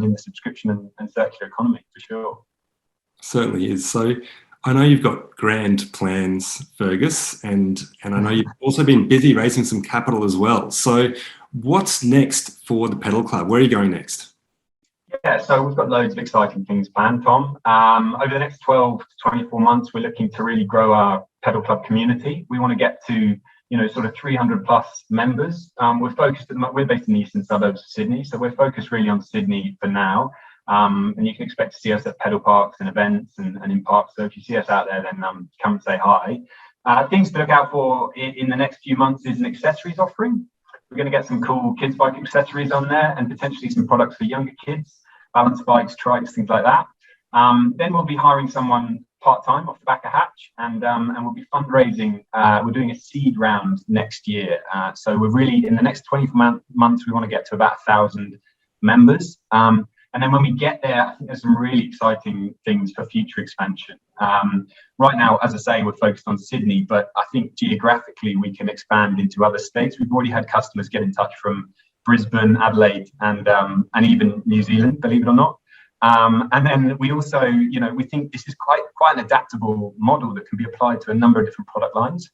in the subscription and circular economy for sure. Certainly is. So I know you've got grand plans, Fergus, and I know you've also been busy raising some capital as well. So what's next for the Pedal Club? Where are you going next? Yeah, so we've got loads of exciting things planned, Tom. Over the next 12 to 24 months, we're looking to really grow our Pedal Club community. We want to get to, sort of 300 plus members. We're based in the eastern suburbs of Sydney, so we're focused really on Sydney for now. And you can expect to see us at pedal parks and events and in parks. So if you see us out there, then come and say hi. Things to look out for in the next few months is an accessories offering. We're going to get some cool kids bike accessories on there and potentially some products for younger kids, balance bikes, trikes, things like that. Then we'll be hiring someone part-time off the back of Hatch and we'll be fundraising. We're doing a seed round next year. So we're really, in the next 24 months, we want to get to about 1,000 members. And then when we get there, I think there's some really exciting things for future expansion. Right now, as I say, we're focused on Sydney, but I think geographically we can expand into other states. We've already had customers get in touch from Brisbane, Adelaide, and even New Zealand, believe it or not. And then we also, we think this is quite an adaptable model that can be applied to a number of different product lines.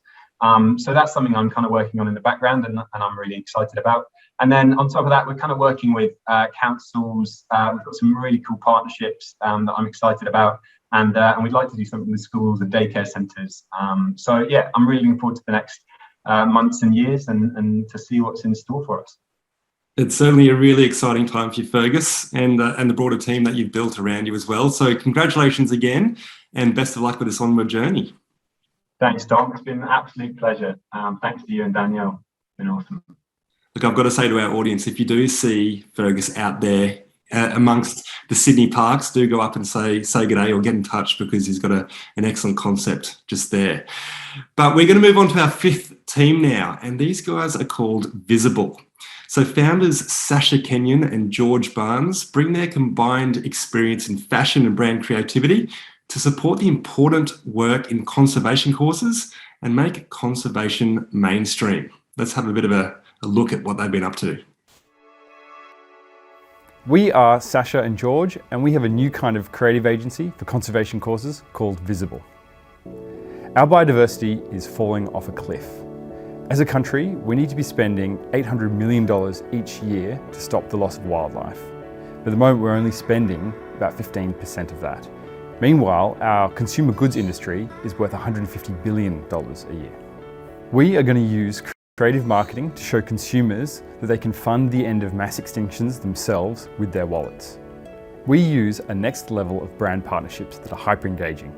So that's something I'm kind of working on in the background and I'm really excited about. And then on top of that, we're kind of working with councils. We've got some really cool partnerships that I'm excited about. And we'd like to do something with schools and daycare centres. So yeah, I'm really looking forward to the next months and years and to see what's in store for us. It's certainly a really exciting time for you, Fergus, and the broader team that you've built around you as well. So congratulations again and best of luck with this onward journey. Thanks, Tom. It's been an absolute pleasure. Thanks to you and Danielle. It's been awesome. Look, I've got to say to our audience, if you do see Fergus out there amongst the Sydney parks, do go up and say good day or get in touch because he's got an excellent concept just there. But we're going to move on to our fifth team now, and these guys are called Visible. So founders Sasha Kenyon and George Barnes bring their combined experience in fashion and brand creativity to support the important work in conservation causes and make conservation mainstream. Let's have a bit of a look at what they've been up to. We are Sasha and George, and we have a new kind of creative agency for conservation causes called Visible. Our biodiversity is falling off a cliff. As a country, we need to be spending $800 million each year to stop the loss of wildlife. But at the moment, we're only spending about 15% of that. Meanwhile, our consumer goods industry is worth $150 billion a year. We are going to use creative marketing to show consumers that they can fund the end of mass extinctions themselves with their wallets. We use a next level of brand partnerships that are hyper-engaging,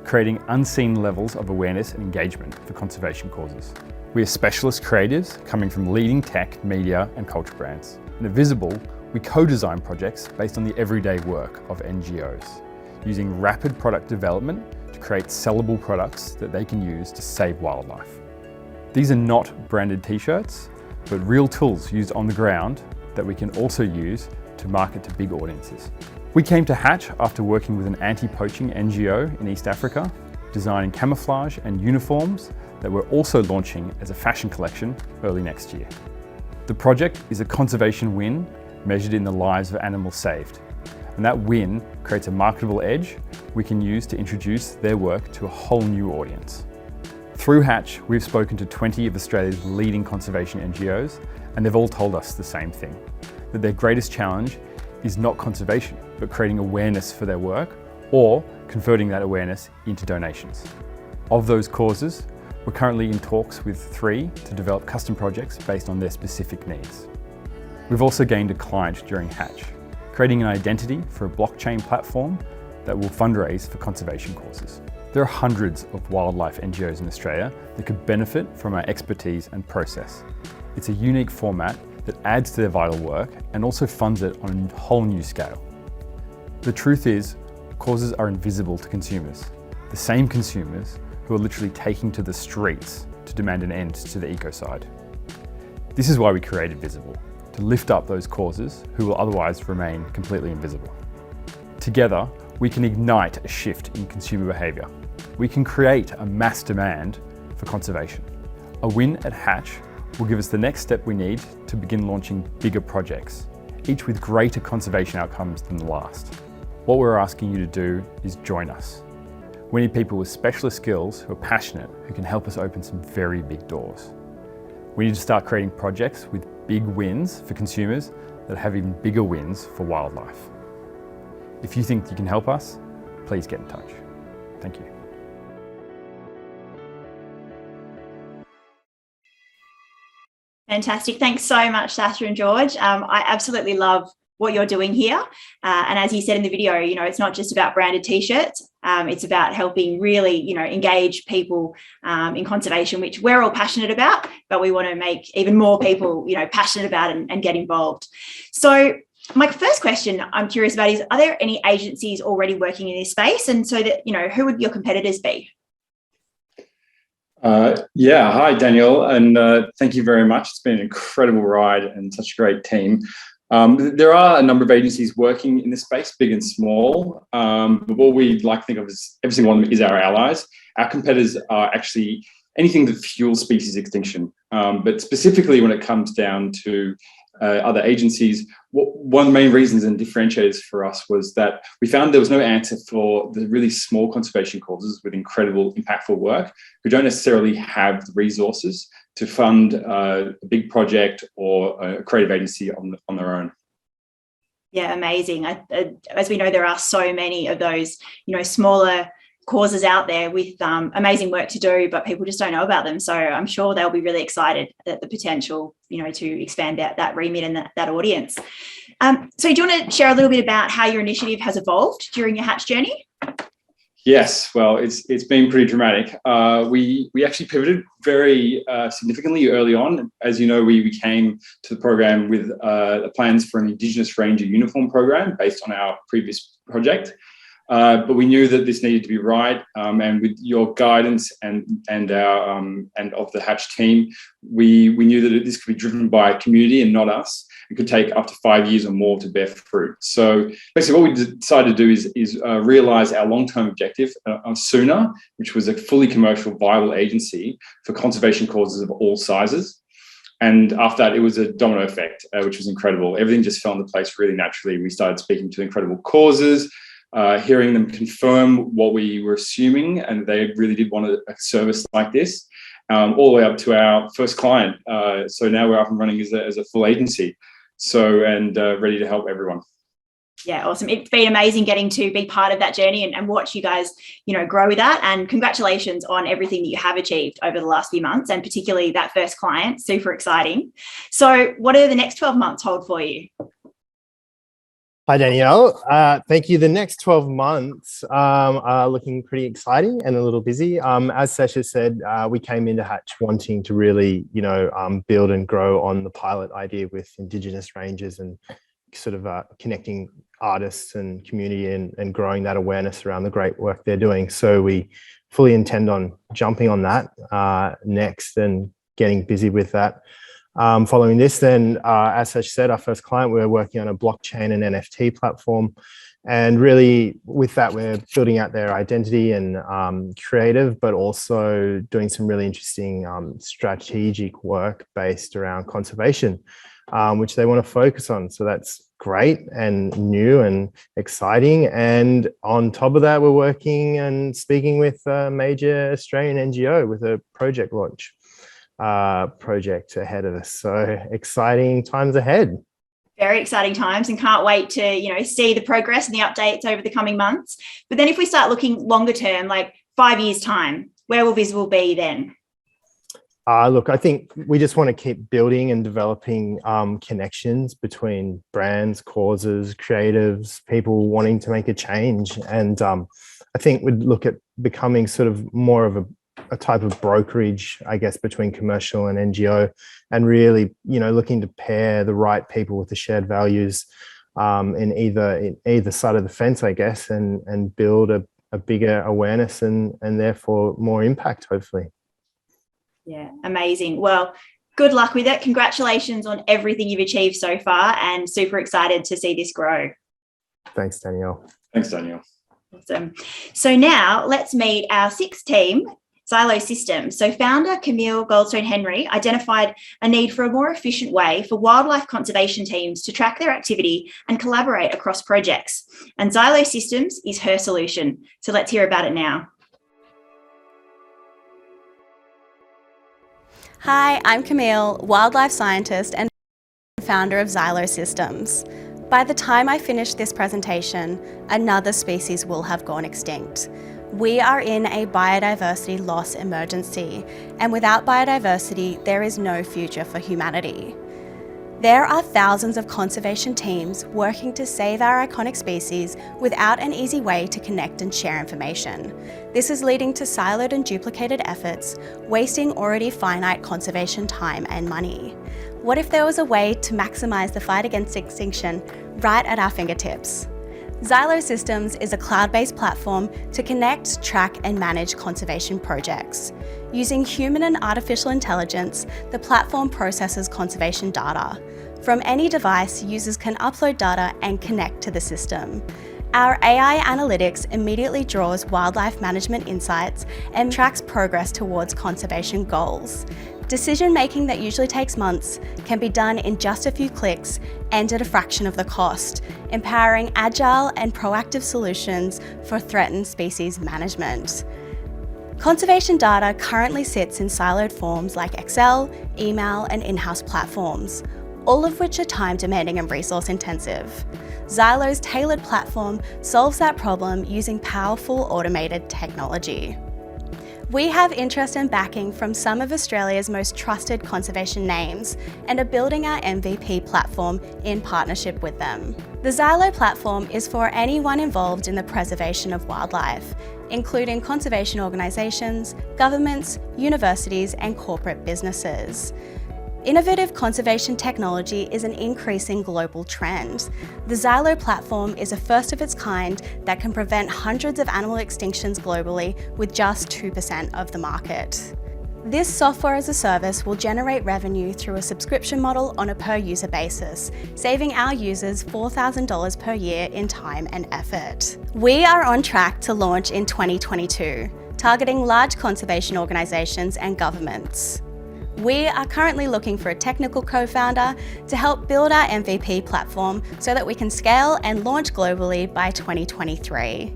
creating unseen levels of awareness and engagement for conservation causes. We are specialist creatives coming from leading tech, media and culture brands. And at Visible, we co-design projects based on the everyday work of NGOs, using rapid product development to create sellable products that they can use to save wildlife. These are not branded t-shirts, but real tools used on the ground that we can also use to market to big audiences. We came to Hatch after working with an anti-poaching NGO in East Africa, designing camouflage and uniforms that we're also launching as a fashion collection early next year. The project is a conservation win measured in the lives of animals saved. And that win creates a marketable edge we can use to introduce their work to a whole new audience. Through Hatch, we've spoken to 20 of Australia's leading conservation NGOs, and they've all told us the same thing, that their greatest challenge is not conservation, but creating awareness for their work or converting that awareness into donations. Of those causes, we're currently in talks with 3 to develop custom projects based on their specific needs. We've also gained a client during Hatch, creating an identity for a blockchain platform that will fundraise for conservation causes. There are hundreds of wildlife NGOs in Australia that could benefit from our expertise and process. It's a unique format that adds to their vital work and also funds it on a whole new scale. The truth is, causes are invisible to consumers, the same consumers who are literally taking to the streets to demand an end to the ecocide. This is why we created Visible, to lift up those causes who will otherwise remain completely invisible. Together, we can ignite a shift in consumer behaviour. We can create a mass demand for conservation. A win at Hatch will give us the next step we need to begin launching bigger projects, each with greater conservation outcomes than the last. What we're asking you to do is join us. We need people with specialist skills who are passionate, who can help us open some very big doors. We need to start creating projects with big wins for consumers that have even bigger wins for wildlife. If you think you can help us, please get in touch. Thank you. Fantastic. Thanks so much, Sasha and George. I absolutely love what you're doing here. And as you said in the video, it's not just about branded t-shirts. It's about helping really, engage people in conservation, which we're all passionate about, but we want to make even more people, passionate about it and get involved. So my first question I'm curious about is, are there any agencies already working in this space? And so that, who would your competitors be? Yeah, hi, Danielle, and thank you very much. It's been an incredible ride and such a great team. There are a number of agencies working in this space, big and small, but what we like to think of as every single one is our allies. Our competitors are actually anything that fuels species extinction, but specifically when it comes down to other agencies, one of the main reasons and differentiators for us was that we found there was no answer for the really small conservation causes with incredible, impactful work who don't necessarily have the resources to fund a big project or a creative agency on their own. Yeah, amazing. As we know, there are so many of those, smaller causes out there with amazing work to do, but people just don't know about them. So I'm sure they'll be really excited at the potential, to expand that remit and that audience. So do you want to share a little bit about how your initiative has evolved during your Hatch journey? Yes, well, it's been pretty dramatic. We actually pivoted very significantly early on. As you know, we came to the program with plans for an Indigenous Ranger uniform program based on our previous project. But we knew that this needed to be right, and with your guidance and our and of the Hatch team, we knew that this could be driven by a community and not us. It could take up to 5 years or more to bear fruit. So basically, what we decided to do is realise our long-term objective sooner, which was a fully commercial, viable agency for conservation causes of all sizes. And after that, it was a domino effect, which was incredible. Everything just fell into place really naturally. We started speaking to incredible causes, hearing them confirm what we were assuming, and they really did want a service like this, all the way up to our first client. So now we're up and running as a full agency, and ready to help everyone. Yeah, awesome. It's been amazing getting to be part of that journey and watch you guys, grow with that. And congratulations on everything that you have achieved over the last few months, and particularly that first client. Super exciting. So what do the next 12 months hold for you? Hi, Danielle. Thank you. The next 12 months are looking pretty exciting and a little busy. As Sasha said, we came into Hatch wanting to really, build and grow on the pilot idea with Indigenous rangers and sort of connecting artists and community and growing that awareness around the great work they're doing. So we fully intend on jumping on that next and getting busy with that. Following this, then, as Sasha said, our first client, we're working on a blockchain and NFT platform And really, with that, we're building out their identity and creative, but also doing some really interesting strategic work based around conservation, which they want to focus on. So that's great and new and exciting. And on top of that, we're working and speaking with a major Australian NGO with a project launch project ahead of us. So exciting times ahead. Very exciting times, and can't wait to, see the progress and the updates over the coming months. But then if we start looking longer term, like 5 years time, where will Visible be then? Look, I think we just want to keep building and developing connections between brands, causes, creatives, people wanting to make a change. And I think we'd look at becoming sort of more of a type of brokerage, I guess, between commercial and NGO, and really, looking to pair the right people with the shared values in either side of the fence, I guess, and build a bigger awareness and therefore more impact, hopefully. Yeah, amazing. Well, good luck with it. Congratulations on everything you've achieved so far, and super excited to see this grow. Thanks, Danielle. Thanks, Danielle. Awesome. So now let's meet our sixth team, Xylo Systems. So founder Camille Goldstone-Henry identified a need for a more efficient way for wildlife conservation teams to track their activity and collaborate across projects. And Xylo Systems is her solution. So let's hear about it now. Hi, I'm Camille, wildlife scientist and founder of Xylo Systems. By the time I finish this presentation, another species will have gone extinct. We are in a biodiversity loss emergency, and without biodiversity, there is no future for humanity. There are thousands of conservation teams working to save our iconic species without an easy way to connect and share information. This is leading to siloed and duplicated efforts, wasting already finite conservation time and money. What if there was a way to maximize the fight against extinction right at our fingertips? Xylo Systems is a cloud-based platform to connect, track and manage conservation projects. Using human and artificial intelligence, the platform processes conservation data. From any device, users can upload data and connect to the system. Our AI analytics immediately draws wildlife management insights and tracks progress towards conservation goals. Decision-making that usually takes months can be done in just a few clicks and at a fraction of the cost, empowering agile and proactive solutions for threatened species management. Conservation data currently sits in siloed forms like Excel, email, and in-house platforms, all of which are time-demanding and resource-intensive. Xylo's tailored platform solves that problem using powerful automated technology. We have interest and backing from some of Australia's most trusted conservation names and are building our MVP platform in partnership with them. The Xylo platform is for anyone involved in the preservation of wildlife, including conservation organisations, governments, universities and corporate businesses. Innovative conservation technology is an increasing global trend. The Xylo platform is a first of its kind that can prevent hundreds of animal extinctions globally with just 2% of the market. This software as a service will generate revenue through a subscription model on a per user basis, saving our users $4,000 per year in time and effort. We are on track to launch in 2022, targeting large conservation organisations and governments. We are currently looking for a technical co-founder to help build our MVP platform so that we can scale and launch globally by 2023.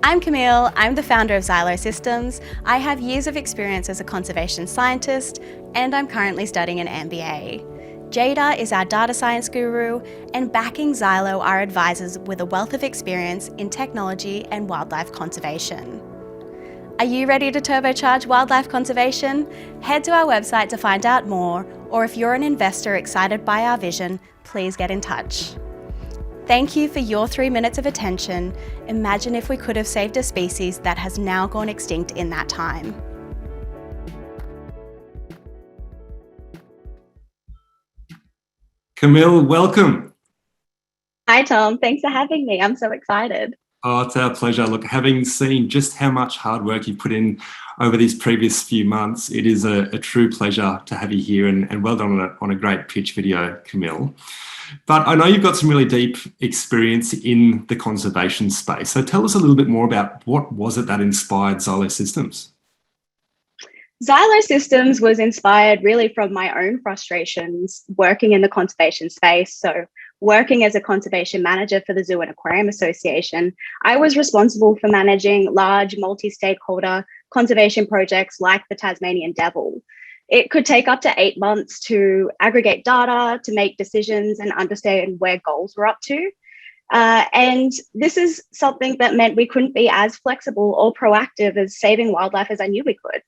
I'm Camille, I'm the founder of Xylo Systems. I have years of experience as a conservation scientist, and I'm currently studying an MBA. Jada is our data science guru, and backing Xylo are advisors with a wealth of experience in technology and wildlife conservation. Are you ready to turbocharge wildlife conservation? Head to our website to find out more, or if you're an investor excited by our vision, please get in touch. Thank you for your 3 minutes of attention. Imagine if we could have saved a species that has now gone extinct in that time. Camille, welcome. Hi, Tom. Thanks for having me. I'm so excited. Oh, it's our pleasure. Look, having seen just how much hard work you've put in over these previous few months, it is a true pleasure to have you here, and well done on a great pitch video, Camille. But I know you've got some really deep experience in the conservation space. So tell us a little bit more about what was it that inspired Xylo Systems? Xylo Systems was inspired really from my own frustrations working in the conservation space. So working as a conservation manager for the Zoo and Aquarium Association, I was responsible for managing large multi-stakeholder conservation projects like the Tasmanian Devil. It could take up to 8 months to aggregate data, to make decisions and understand where goals were up to. And this is something that meant we couldn't be as flexible or proactive as saving wildlife as I knew we could.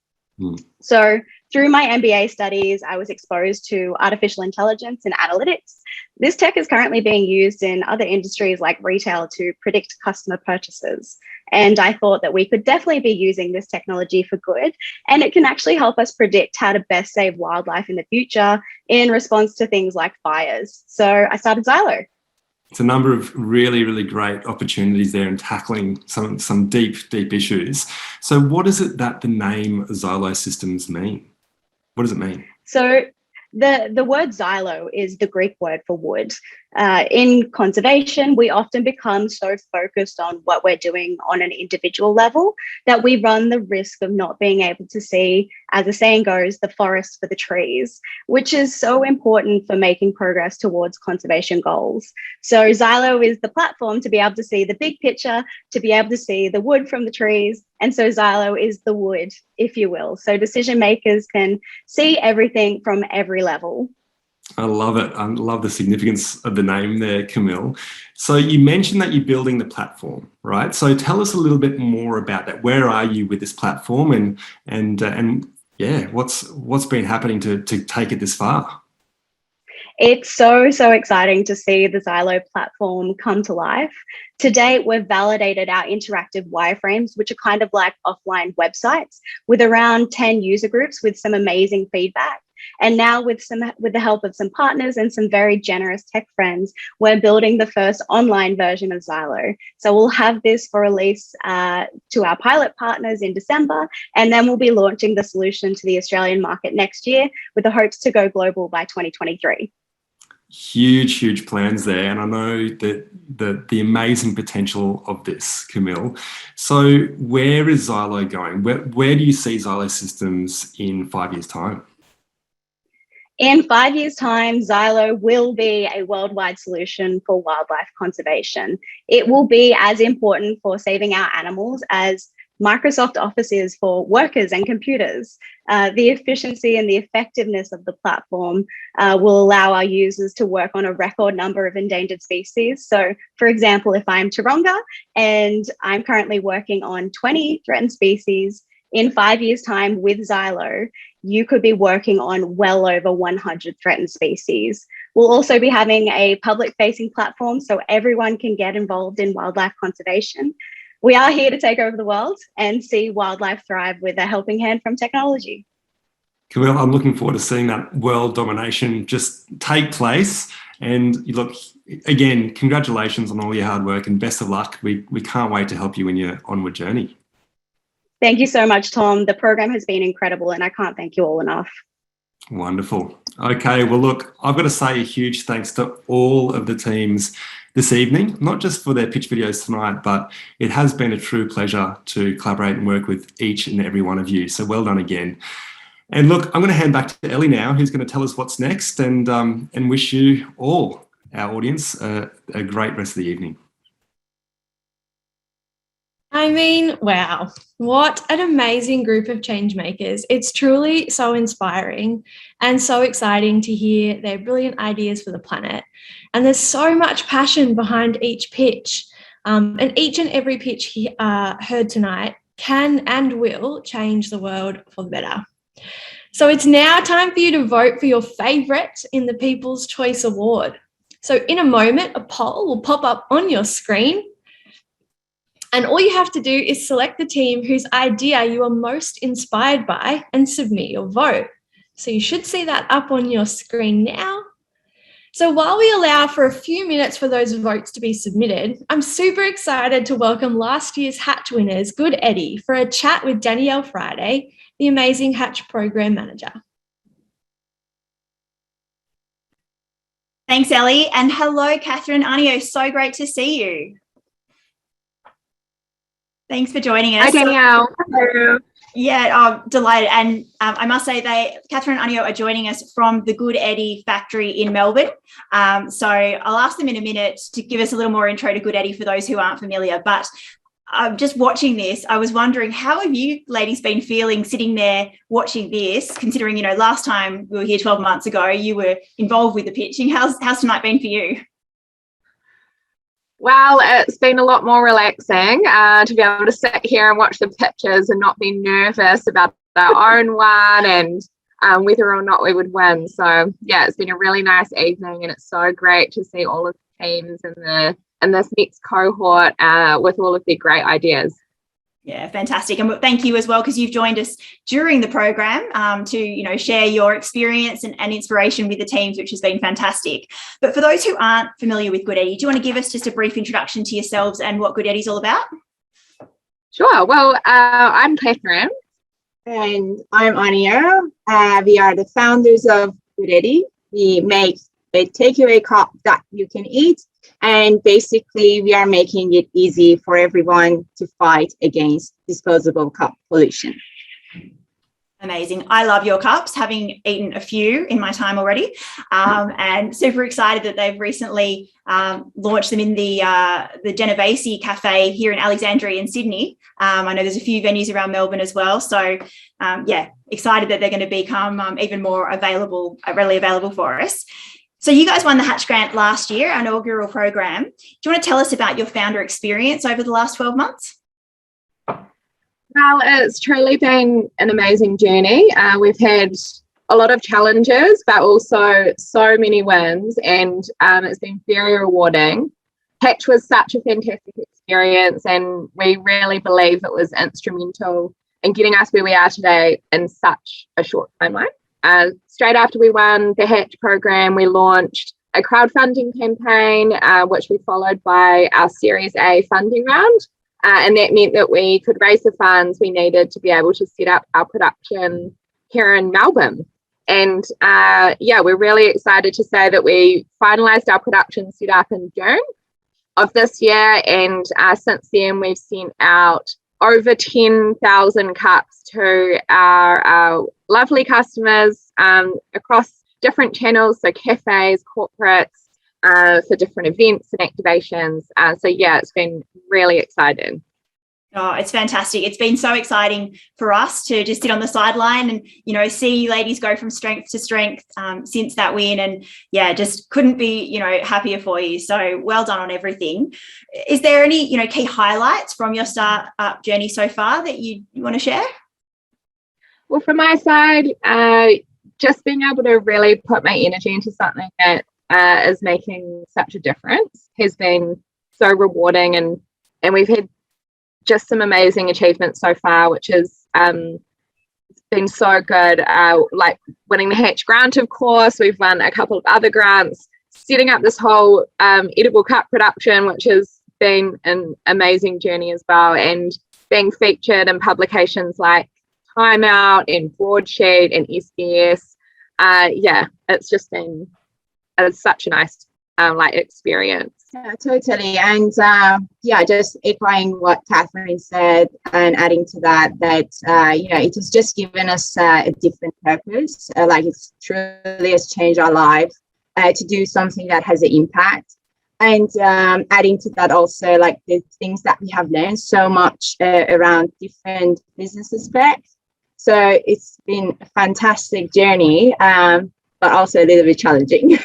So through my MBA studies, I was exposed to artificial intelligence and analytics. This tech is currently being used in other industries like retail to predict customer purchases. And I thought that we could definitely be using this technology for good. And it can actually help us predict how to best save wildlife in the future in response to things like fires. So I started Xylo. It's a number of really, really great opportunities there in tackling some deep issues. So what is it that the name Xylo Systems mean? What does it mean? So the word xylo is the Greek word for wood. In conservation, we often become so focused on what we're doing on an individual level that we run the risk of not being able to see, as the saying goes, the forest for the trees, which is so important for making progress towards conservation goals. So Xylo is the platform to be able to see the big picture, to be able to see the wood from the trees. And so Xylo is the wood, if you will. So decision makers can see everything from every level. I love it. I love the significance of the name there, Camille. So you mentioned that you're building the platform, right? So tell us a little bit more about that. Where are you with this platform, and yeah, what's been happening to take it this far? It's so exciting to see the Xylo platform come to life. To date, we've validated our interactive wireframes, which are kind of like offline websites, with around 10 user groups with some amazing feedback. And now with the help of some partners and some very generous tech friends, we're building the first online version of Xylo. So we'll have this for release to our pilot partners in December, and then we'll be launching the solution to the Australian market next year with the hopes to go global by 2023. Huge plans there, and I know that the amazing potential of this, Camille. So where is Xylo going? Where do you see Xylo Systems in 5 years' time? In 5 years' time, Xylo will be a worldwide solution for wildlife conservation. It will be as important for saving our animals as Microsoft Office is for workers and computers. The efficiency and the effectiveness of the platform will allow our users to work on a record number of endangered species. So, for example, if I'm Taronga and I'm currently working on 20 threatened species, in 5 years' time with Xylo, you could be working on well over 100 threatened species. We'll also be having a public-facing platform so everyone can get involved in wildlife conservation. We are here to take over the world and see wildlife thrive with a helping hand from technology. Camille, I'm looking forward to seeing that world domination just take place. And look, again, congratulations on all your hard work and best of luck. We can't wait to help you in your onward journey. Thank you so much, Tom. The program has been incredible and I can't thank you all enough. Wonderful. Okay, well, look, I've got to say a huge thanks to all of the teams this evening, not just for their pitch videos tonight, but it has been a true pleasure to collaborate and work with each and every one of you. So well done again. And look, I'm going to hand back to Ellie now, who's going to tell us what's next, and wish you all, our audience, a great rest of the evening. I mean, wow, what an amazing group of change makers. It's truly so inspiring and so exciting to hear their brilliant ideas for the planet. And there's so much passion behind each pitch. And each and every pitch heard tonight can and will change the world for the better. So it's now time for you to vote for your favourite in the People's Choice Award. So in a moment, a poll will pop up on your screen. And all you have to do is select the team whose idea you are most inspired by and submit your vote. So you should see that up on your screen now. So while we allow for a few minutes for those votes to be submitted, I'm super excited to welcome last year's Hatch winners, Good Eddie, for a chat with Danielle Friday, the amazing Hatch Program Manager. Thanks, Ellie. And hello, Catherine Anio. So great to see you. Thanks for joining us. Hi, Danielle. Hello. Yeah, I'm delighted. And I must say Catherine and Anio are joining us from the Good Eddie factory in Melbourne. So I'll ask them in a minute to give us a little more intro to Good Eddie for those who aren't familiar. But just watching this, I was wondering, how have you ladies been feeling sitting there watching this, considering, last time we were here 12 months ago, you were involved with the pitching. How's tonight been for you? Well, it's been a lot more relaxing to be able to sit here and watch the pictures and not be nervous about our own one and whether or not we would win. So, yeah, it's been a really nice evening, and it's so great to see all of the teams in this next cohort with all of their great ideas. Yeah, fantastic. And thank you as well, because you've joined us during the program to, share your experience and inspiration with the teams, which has been fantastic. But for those who aren't familiar with Good Eddie, do you want to give us just a brief introduction to yourselves and what Good Eddie's all about? Sure. Well, I'm Catherine. And I'm Ania. We are the founders of Good Eddie. We make a takeaway cup that you can eat. And basically, we are making it easy for everyone to fight against disposable cup pollution. Amazing. I love your cups, having eaten a few in my time already, and super excited that they've recently launched them in the Genovese Cafe here in Alexandria in Sydney. I know there's a few venues around Melbourne as well. So, excited that they're going to become even more readily available for us. So you guys won the Hatch Grant last year, our inaugural program. Do you want to tell us about your founder experience over the last 12 months? Well, it's truly been an amazing journey. We've had a lot of challenges, but also so many wins, and it's been very rewarding. Hatch was such a fantastic experience, and we really believe it was instrumental in getting us where we are today in such a short timeline. Straight after we won the Hatch program, we launched a crowdfunding campaign, which we followed by our Series A funding round. And that meant that we could raise the funds we needed to be able to set up our production here in Melbourne. And we're really excited to say that we finalised our production setup in June of this year. And since then, we've sent out over 10,000 cups to our lovely customers across different channels, so cafes, corporates, for different events and activations. It's been really exciting. Oh, it's fantastic. It's been so exciting for us to just sit on the sideline and, see you ladies go from strength to strength since that win. And just couldn't be, happier for you. So well done on everything. Is there any, key highlights from your startup journey so far that you want to share? Well, from my side, just being able to really put my energy into something that is making such a difference has been so rewarding, and we've had just some amazing achievements so far, which has been so good, like winning the Hatch grant, of course. We've won a couple of other grants, setting up this whole edible cup production, which has been an amazing journey as well, and being featured in publications like Time Out and Broadsheet and SBS. It's just been such a nice experience. Yeah, totally. And just echoing what Catherine said and adding to that, it has just given us a different purpose. It's truly has changed our lives to do something that has an impact. And adding to that also, the things that we have learned so much around different business aspects. So it's been a fantastic journey, but also a little bit challenging.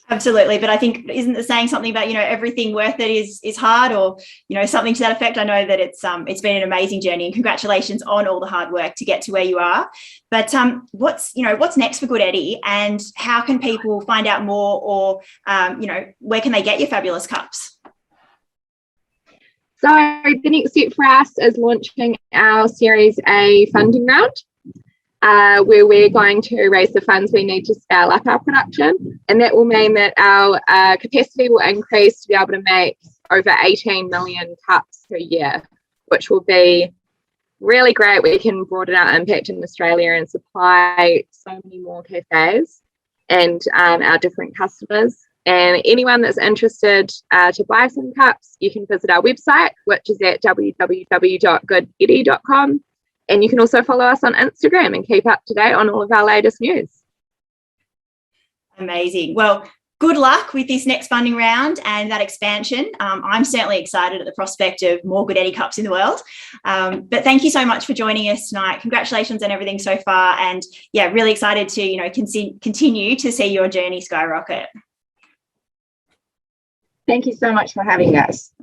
Absolutely. But I think, isn't it saying something about, everything worth it is hard, or, something to that effect? I know that it's been an amazing journey, and congratulations on all the hard work to get to where you are. But what's next for Good Eddie, and how can people find out more, or, where can they get your fabulous cups? So the next step for us is launching our Series A funding round, where we're going to raise the funds we need to scale up our production. And that will mean that our capacity will increase to be able to make over 18 million cups per year, which will be really great. We can broaden our impact in Australia and supply so many more cafes. and our different customers. And anyone that's interested to buy some cups, you can visit our website, which is at www.goodeddy.com. And you can also follow us on Instagram and keep up to date on all of our latest news. Amazing. Well, good luck with this next funding round and that expansion. I'm certainly excited at the prospect of more Good Eddie Cups in the world. But thank you so much for joining us tonight. Congratulations on everything so far. And yeah, really excited to, continue to see your journey skyrocket. Thank you so much for having us.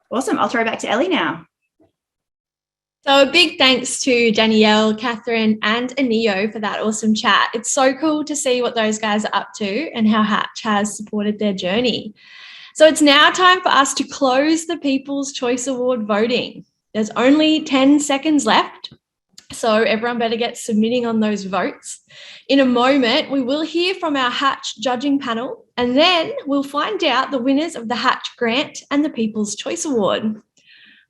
Awesome. I'll throw back to Ellie now. So a big thanks to Danielle, Catherine and Anio for that awesome chat. It's so cool to see what those guys are up to and how Hatch has supported their journey. So it's now time for us to close the People's Choice Award voting. There's only 10 seconds left, so everyone better get submitting on those votes. In a moment, we will hear from our Hatch judging panel, and then we'll find out the winners of the Hatch Grant and the People's Choice Award.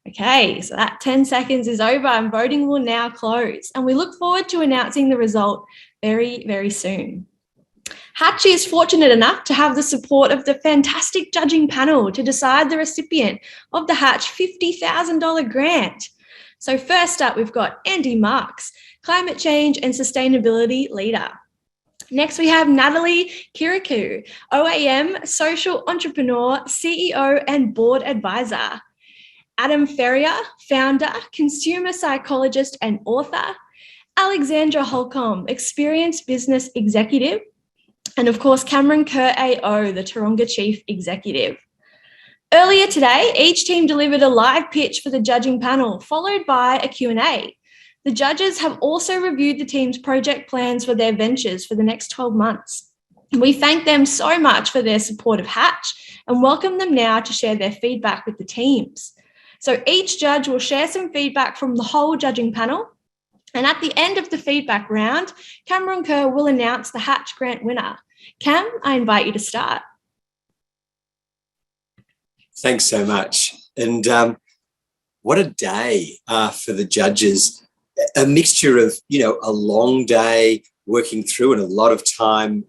Okay, so that 10 seconds is over and voting will now close. And we look forward to announcing the result very, very soon. Hatch is fortunate enough to have the support of the fantastic judging panel to decide the recipient of the Hatch $50,000 grant. So first up, we've got Andy Marks, Climate Change and Sustainability Leader. Next, we have Natalie Kirikou, OAM Social Entrepreneur, CEO and Board Advisor. Adam Ferrier, Founder, Consumer Psychologist and Author. Alexandra Holcomb, Experienced Business Executive. And of course, Cameron Kerr AO, the Taronga Chief Executive. Earlier today, each team delivered a live pitch for the judging panel, followed by a Q&A. The judges have also reviewed the team's project plans for their ventures for the next 12 months. We thank them so much for their support of Hatch and welcome them now to share their feedback with the teams. So each judge will share some feedback from the whole judging panel. And at the end of the feedback round, Cameron Kerr will announce the Hatch Grant winner. Cam, I invite you to start. Thanks so much. And what a day for the judges. A mixture of, a long day working through and a lot of time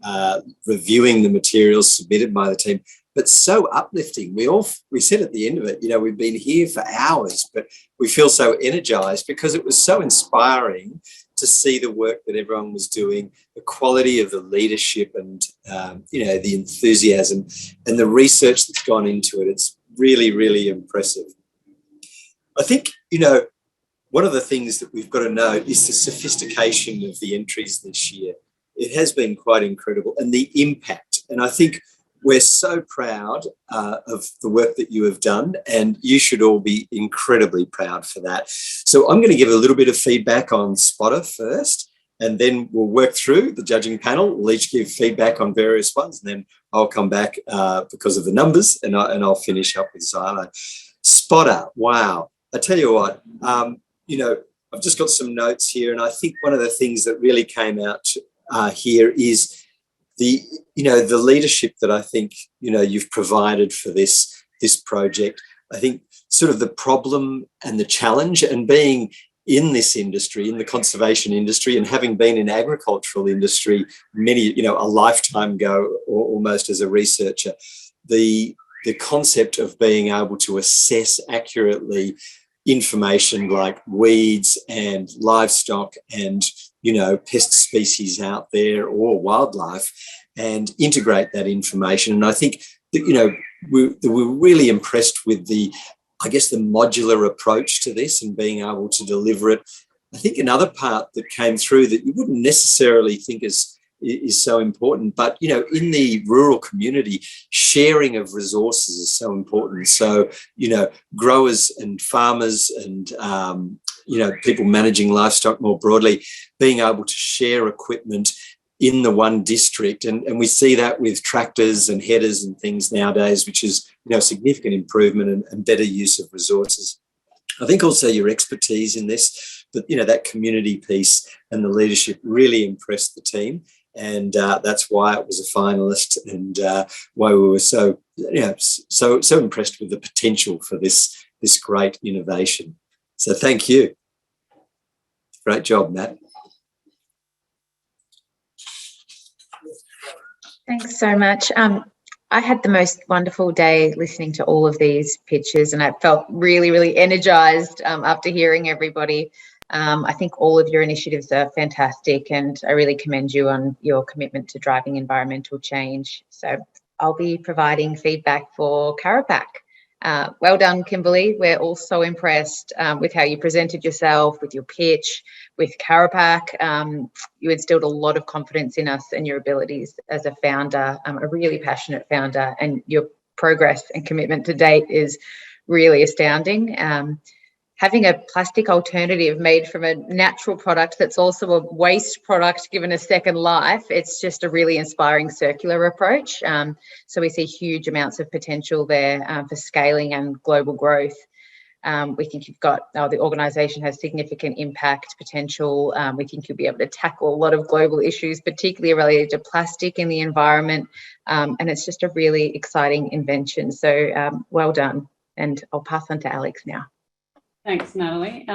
reviewing the materials submitted by the team, but so uplifting. We said at the end of it, we've been here for hours, but we feel so energized because it was so inspiring to see the work that everyone was doing, the quality of the leadership and, the enthusiasm and the research that's gone into it. It's really, really impressive. I think, one of the things that we've got to note is the sophistication of the entries this year. It has been quite incredible, and the impact. And I think we're so proud of the work that you have done, and you should all be incredibly proud for that. So I'm going to give a little bit of feedback on Spotter first, and then we'll work through the judging panel. We'll each give feedback on various ones, and then I'll come back because of the numbers, and I'll finish up with Xylo. Spotter, wow. I tell you what, I've just got some notes here, and I think one of the things that really came out here is the leadership that I think, you've provided for this project. I think sort of the problem and the challenge, and being in this industry, in the conservation industry, and having been in agricultural industry a lifetime ago, or almost as a researcher, the concept of being able to assess accurately information like weeds and livestock and, pest species out there or wildlife, and integrate that information. And I think that, we're really impressed with the modular approach to this and being able to deliver it. I think another part that came through that you wouldn't necessarily think is so important, but in the rural community, sharing of resources is so important. So growers and farmers and people managing livestock more broadly, being able to share equipment in the one district, and we see that with tractors and headers and things nowadays, which is significant improvement and better use of resources. I think also your expertise in this, but that community piece and the leadership really impressed the team. And that's why it was a finalist, and why we were so impressed with the potential for this great innovation. So thank you. Great job, Matt. Thanks so much. I had the most wonderful day listening to all of these pitches, and I felt really, really energized after hearing everybody. I think all of your initiatives are fantastic, and I really commend you on your commitment to driving environmental change. So I'll be providing feedback for Karapak. Well done, Kimberly. We're all so impressed with how you presented yourself, with your pitch, with Karapak. You instilled a lot of confidence in us and your abilities as a founder, a really passionate founder, and your progress and commitment to date is really astounding. Having a plastic alternative made from a natural product that's also a waste product given a second life, it's just a really inspiring circular approach. So we see huge amounts of potential there for scaling and global growth. We think you've got, the organisation has significant impact potential. We think you'll be able to tackle a lot of global issues, particularly related to plastic in the environment. And it's just a really exciting invention. So well done. And I'll pass on to Alex now. Thanks, Natalie.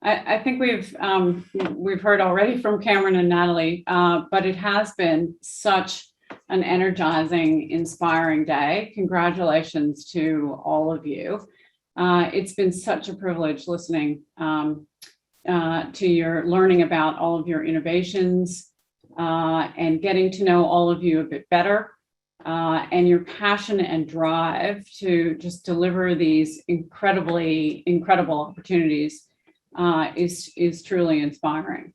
I think we've heard already from Cameron and Natalie, but it has been such an energizing, inspiring day. Congratulations to all of you. It's been such a privilege listening to your learning about all of your innovations and getting to know all of you a bit better. And your passion and drive to just deliver these incredible opportunities is truly inspiring.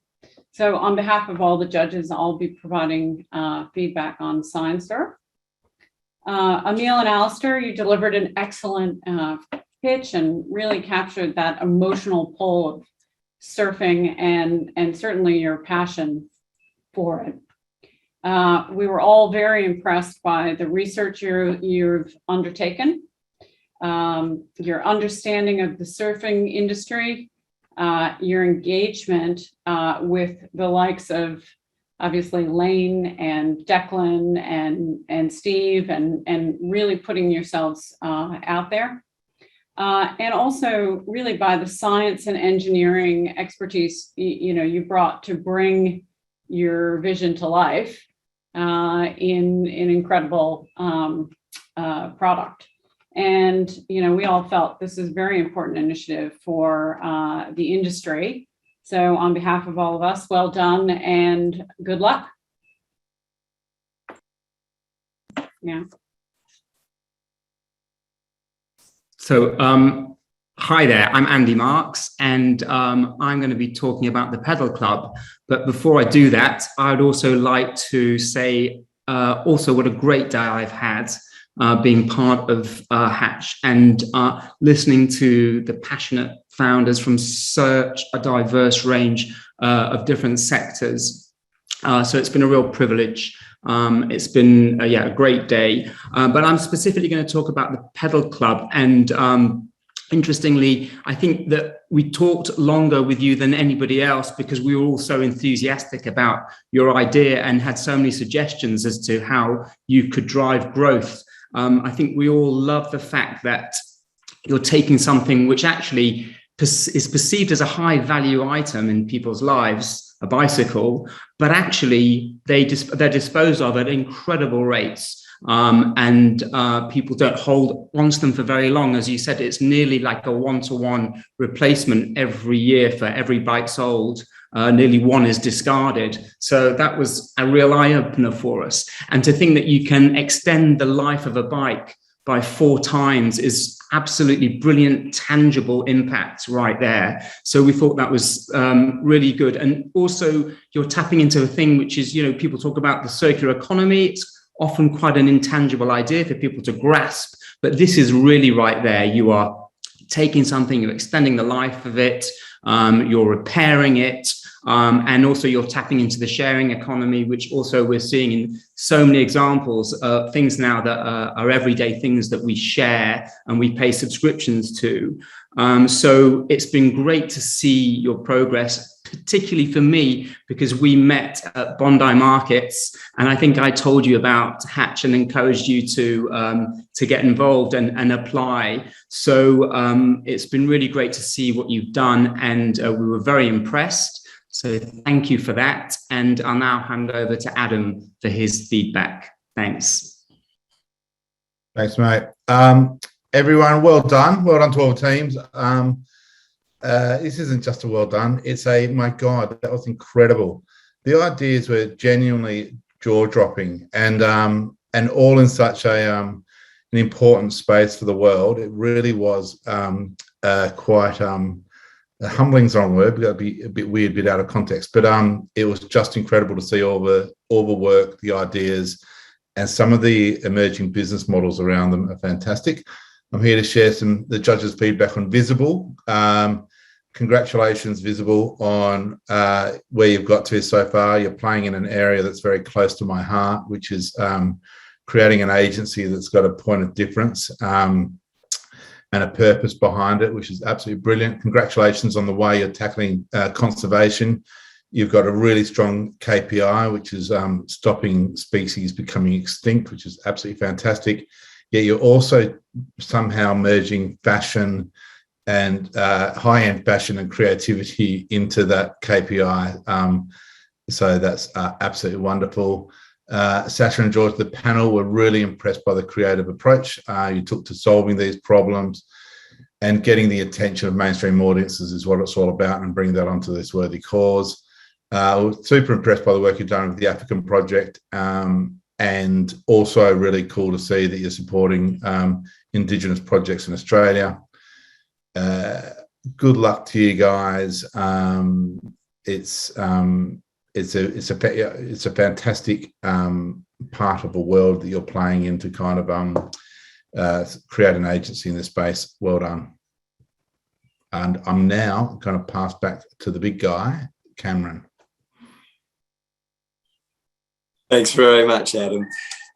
So on behalf of all the judges, I'll be providing feedback on SignSurf. Emil and Alistair, you delivered an excellent pitch and really captured that emotional pull of surfing and certainly your passion for it. We were all very impressed by the research you've undertaken, your understanding of the surfing industry, your engagement with the likes of obviously Lane and Declan and Steve and really putting yourselves out there. And also really by the science and engineering expertise you brought to bring your vision to life in an incredible product. And, we all felt this is a very important initiative for the industry. So on behalf of all of us, well done and good luck. Yeah. So, hi there, I'm Andy Marks, and I'm going to be talking about the Pedal Club. But before I do that, I'd also like to say also what a great day I've had being part of Hatch and listening to the passionate founders from such a diverse range of different sectors. So it's been a real privilege. It's been a great day. But I'm specifically going to talk about the Pedal Club. And interestingly, I think that we talked longer with you than anybody else because we were all so enthusiastic about your idea and had so many suggestions as to how you could drive growth. I think we all love the fact that you're taking something which actually is perceived as a high value item in people's lives, a bicycle, but actually they're disposed of at incredible rates. And people don't hold onto them for very long. As you said, it's nearly like a one-to-one replacement every year for every bike sold. Nearly one is discarded. So that was a real eye-opener for us. And to think that you can extend the life of a bike by 4 times is absolutely brilliant, tangible impact right there. So we thought that was really good. And also you're tapping into a thing which is, people talk about the circular economy. It's often quite an intangible idea for people to grasp, but this is really right there. You are taking something, you're extending the life of it, you're repairing it, and also you're tapping into the sharing economy, which also we're seeing in so many examples of things now that are everyday things that we share and we pay subscriptions to. So it's been great to see your progress, particularly for me, because we met at Bondi Markets, and I think I told you about Hatch and encouraged you to get involved and apply. So it's been really great to see what you've done, and we were very impressed. So thank you for that. And I'll now hand over to Adam for his feedback. Thanks. Thanks, mate. Everyone, well done. Well done to all teams. This isn't just a well done. It's my God, that was incredible. The ideas were genuinely jaw-dropping and all in such an important space for the world. It really was quite humbling's the wrong word, but that'd be a bit weird, bit out of context. But it was just incredible to see all the work, the ideas, and some of the emerging business models around them are fantastic. I'm here to share the judges' feedback on Visible. Congratulations, Visible, on where you've got to so far. You're playing in an area that's very close to my heart, which is creating an agency that's got a point of difference and a purpose behind it, which is absolutely brilliant. Congratulations on the way you're tackling conservation. You've got a really strong KPI, which is stopping species becoming extinct, which is absolutely fantastic. Yet you're also somehow merging fashion and high-end fashion and creativity into that KPI. So that's absolutely wonderful. Sasha and George, the panel, were really impressed by the creative approach you took to solving these problems, and getting the attention of mainstream audiences is what it's all about, and bringing that onto this worthy cause. I was super impressed by the work you've done with the African project, and also really cool to see that you're supporting Indigenous projects in Australia. Good luck to you guys. It's a fantastic part of the world that you're playing in to kind of create an agency in this space. Well done. And I'm now going to pass back to the big guy, Cameron. Thanks very much, Adam.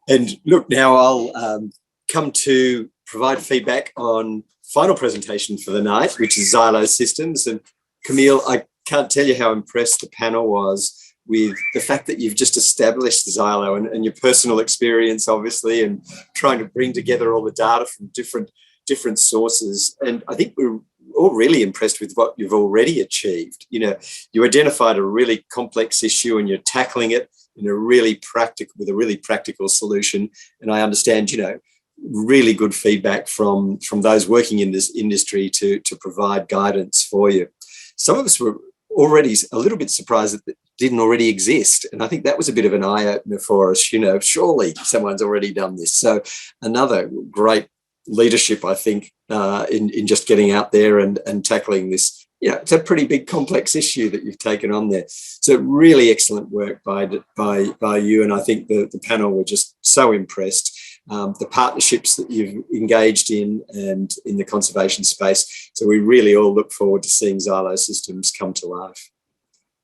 And look, now I'll come to provide feedback on final presentation for the night, which is Xylo Systems. And Camille, I can't tell you how impressed the panel was with the fact that you've just established Xylo and your personal experience, obviously, and trying to bring together all the data from different sources. And I think we're all really impressed with what you've already achieved. You know, you identified a really complex issue and you're tackling it in a really practical solution. And I understand, you know, really good feedback from those working in this industry to provide guidance for you. Some of us were already a little bit surprised that it didn't already exist. And I think that was a bit of an eye-opener for us. You know, surely someone's already done this. So another great leadership, I think, in just getting out there and tackling this. Yeah, it's a pretty big complex issue that you've taken on there. So really excellent work by you. And I think the panel were just so impressed. The partnerships that you've engaged in and in the conservation space. So we really all look forward to seeing Xylo Systems come to life.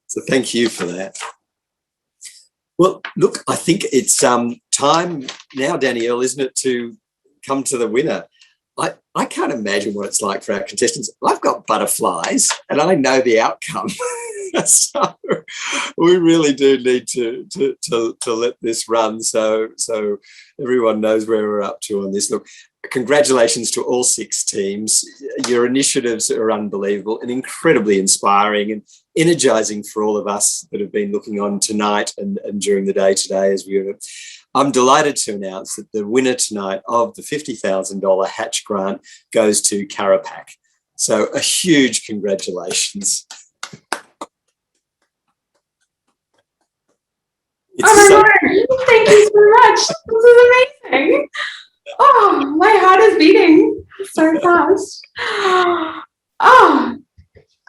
So thank you for that. Well, look, I think it's time now, Danielle, isn't it, to come to the winner. I can't imagine what it's like for our contestants. I've got butterflies and I know the outcome. So we really do need to let this run so everyone knows where we're up to on this. Look, congratulations to all 6 teams. Your initiatives are unbelievable and incredibly inspiring and energizing for all of us that have been looking on tonight and during the day today as we were. I'm delighted to announce that the winner tonight of the $50,000 Hatch grant goes to Karapak. So a huge congratulations. Oh my God, thank you so much. This is amazing. Oh, my heart is beating so fast. Oh,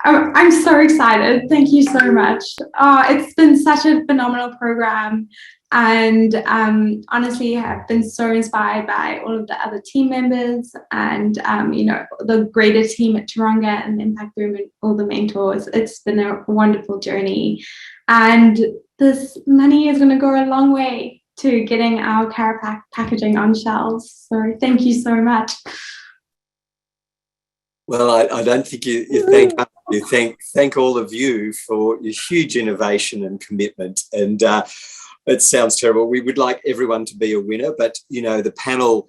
I'm so excited. Thank you so much. It's been such a phenomenal program. And honestly, I've been so inspired by all of the other team members and, you know, the greater team at Taronga and the Impact Room and all the mentors. It's been a wonderful journey. And this money is going to go a long way to getting our Karapak packaging on shelves. So thank you so much. Well, I don't think you thank us. You thank all of you for your huge innovation and commitment. And it sounds terrible. We would like everyone to be a winner, but, you know, the panel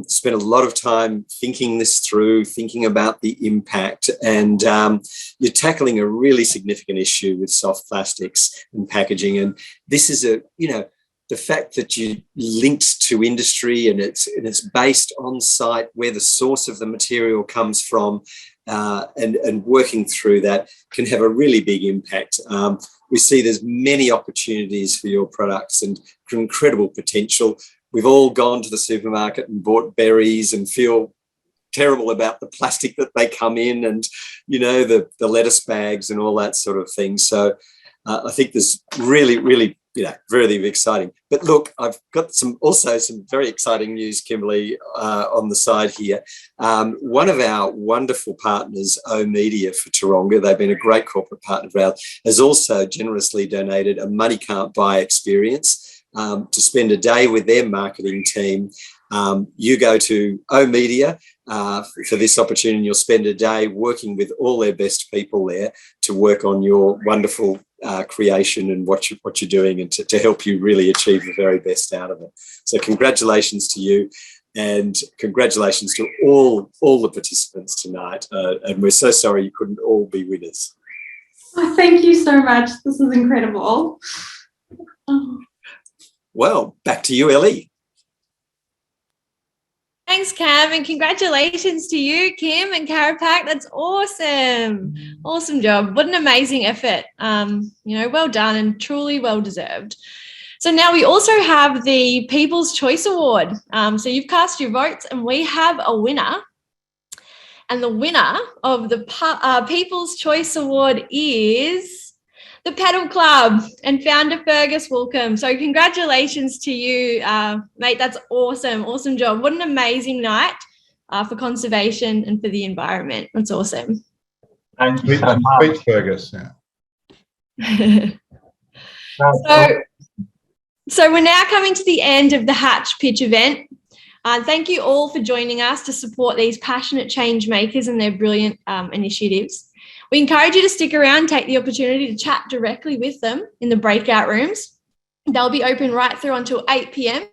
spent a lot of time thinking this through, thinking about the impact, and you're tackling a really significant issue with soft plastics and packaging. And this is the fact that you linked to industry and it's based on site where the source of the material comes from, and working through that can have a really big impact. We see there's many opportunities for your products and incredible potential. We've all gone to the supermarket and bought berries and feel terrible about the plastic that they come in, and the lettuce bags and all that sort of thing. So I think there's really really exciting. But look, I've got some very exciting news, Kimberly, on the side here. One of our wonderful partners, O-Media for Taronga, they've been a great corporate partner of ours, has also generously donated a money can't buy experience to spend a day with their marketing team. You go to O-Media for this opportunity, and you'll spend a day working with all their best people there to work on your wonderful creation and what you're doing, and to help you really achieve the very best out of it. So congratulations to you, and congratulations to all the participants tonight. And we're so sorry you couldn't all be winners. Oh, thank you so much. This is incredible. Oh. Well, back to you, Ellie. Thanks, Cam, and congratulations to you, Kim and Karapak. That's awesome. Awesome job. What an amazing effort. Well done and truly well deserved. So now we also have the People's Choice Award. So you've cast your votes and we have a winner. And the winner of the People's Choice Award is the Pedal Club and founder Fergus Wilcombe. So congratulations to you, mate. That's awesome. Awesome job. What an amazing night for conservation and for the environment. That's awesome. Thank you so much, Fergus. Yeah. So we're now coming to the end of the Hatch Pitch event. Thank you all for joining us to support these passionate change makers and their brilliant initiatives. We encourage you to stick around, take the opportunity to chat directly with them in the breakout rooms. They'll be open right through until 8 p.m.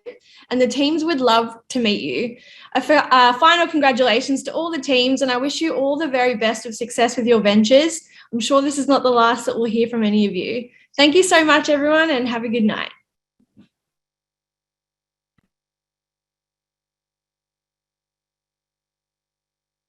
and the teams would love to meet you. A final congratulations to all the teams, and I wish you all the very best of success with your ventures. I'm sure this is not the last that we'll hear from any of you. Thank you so much, everyone, and have a good night.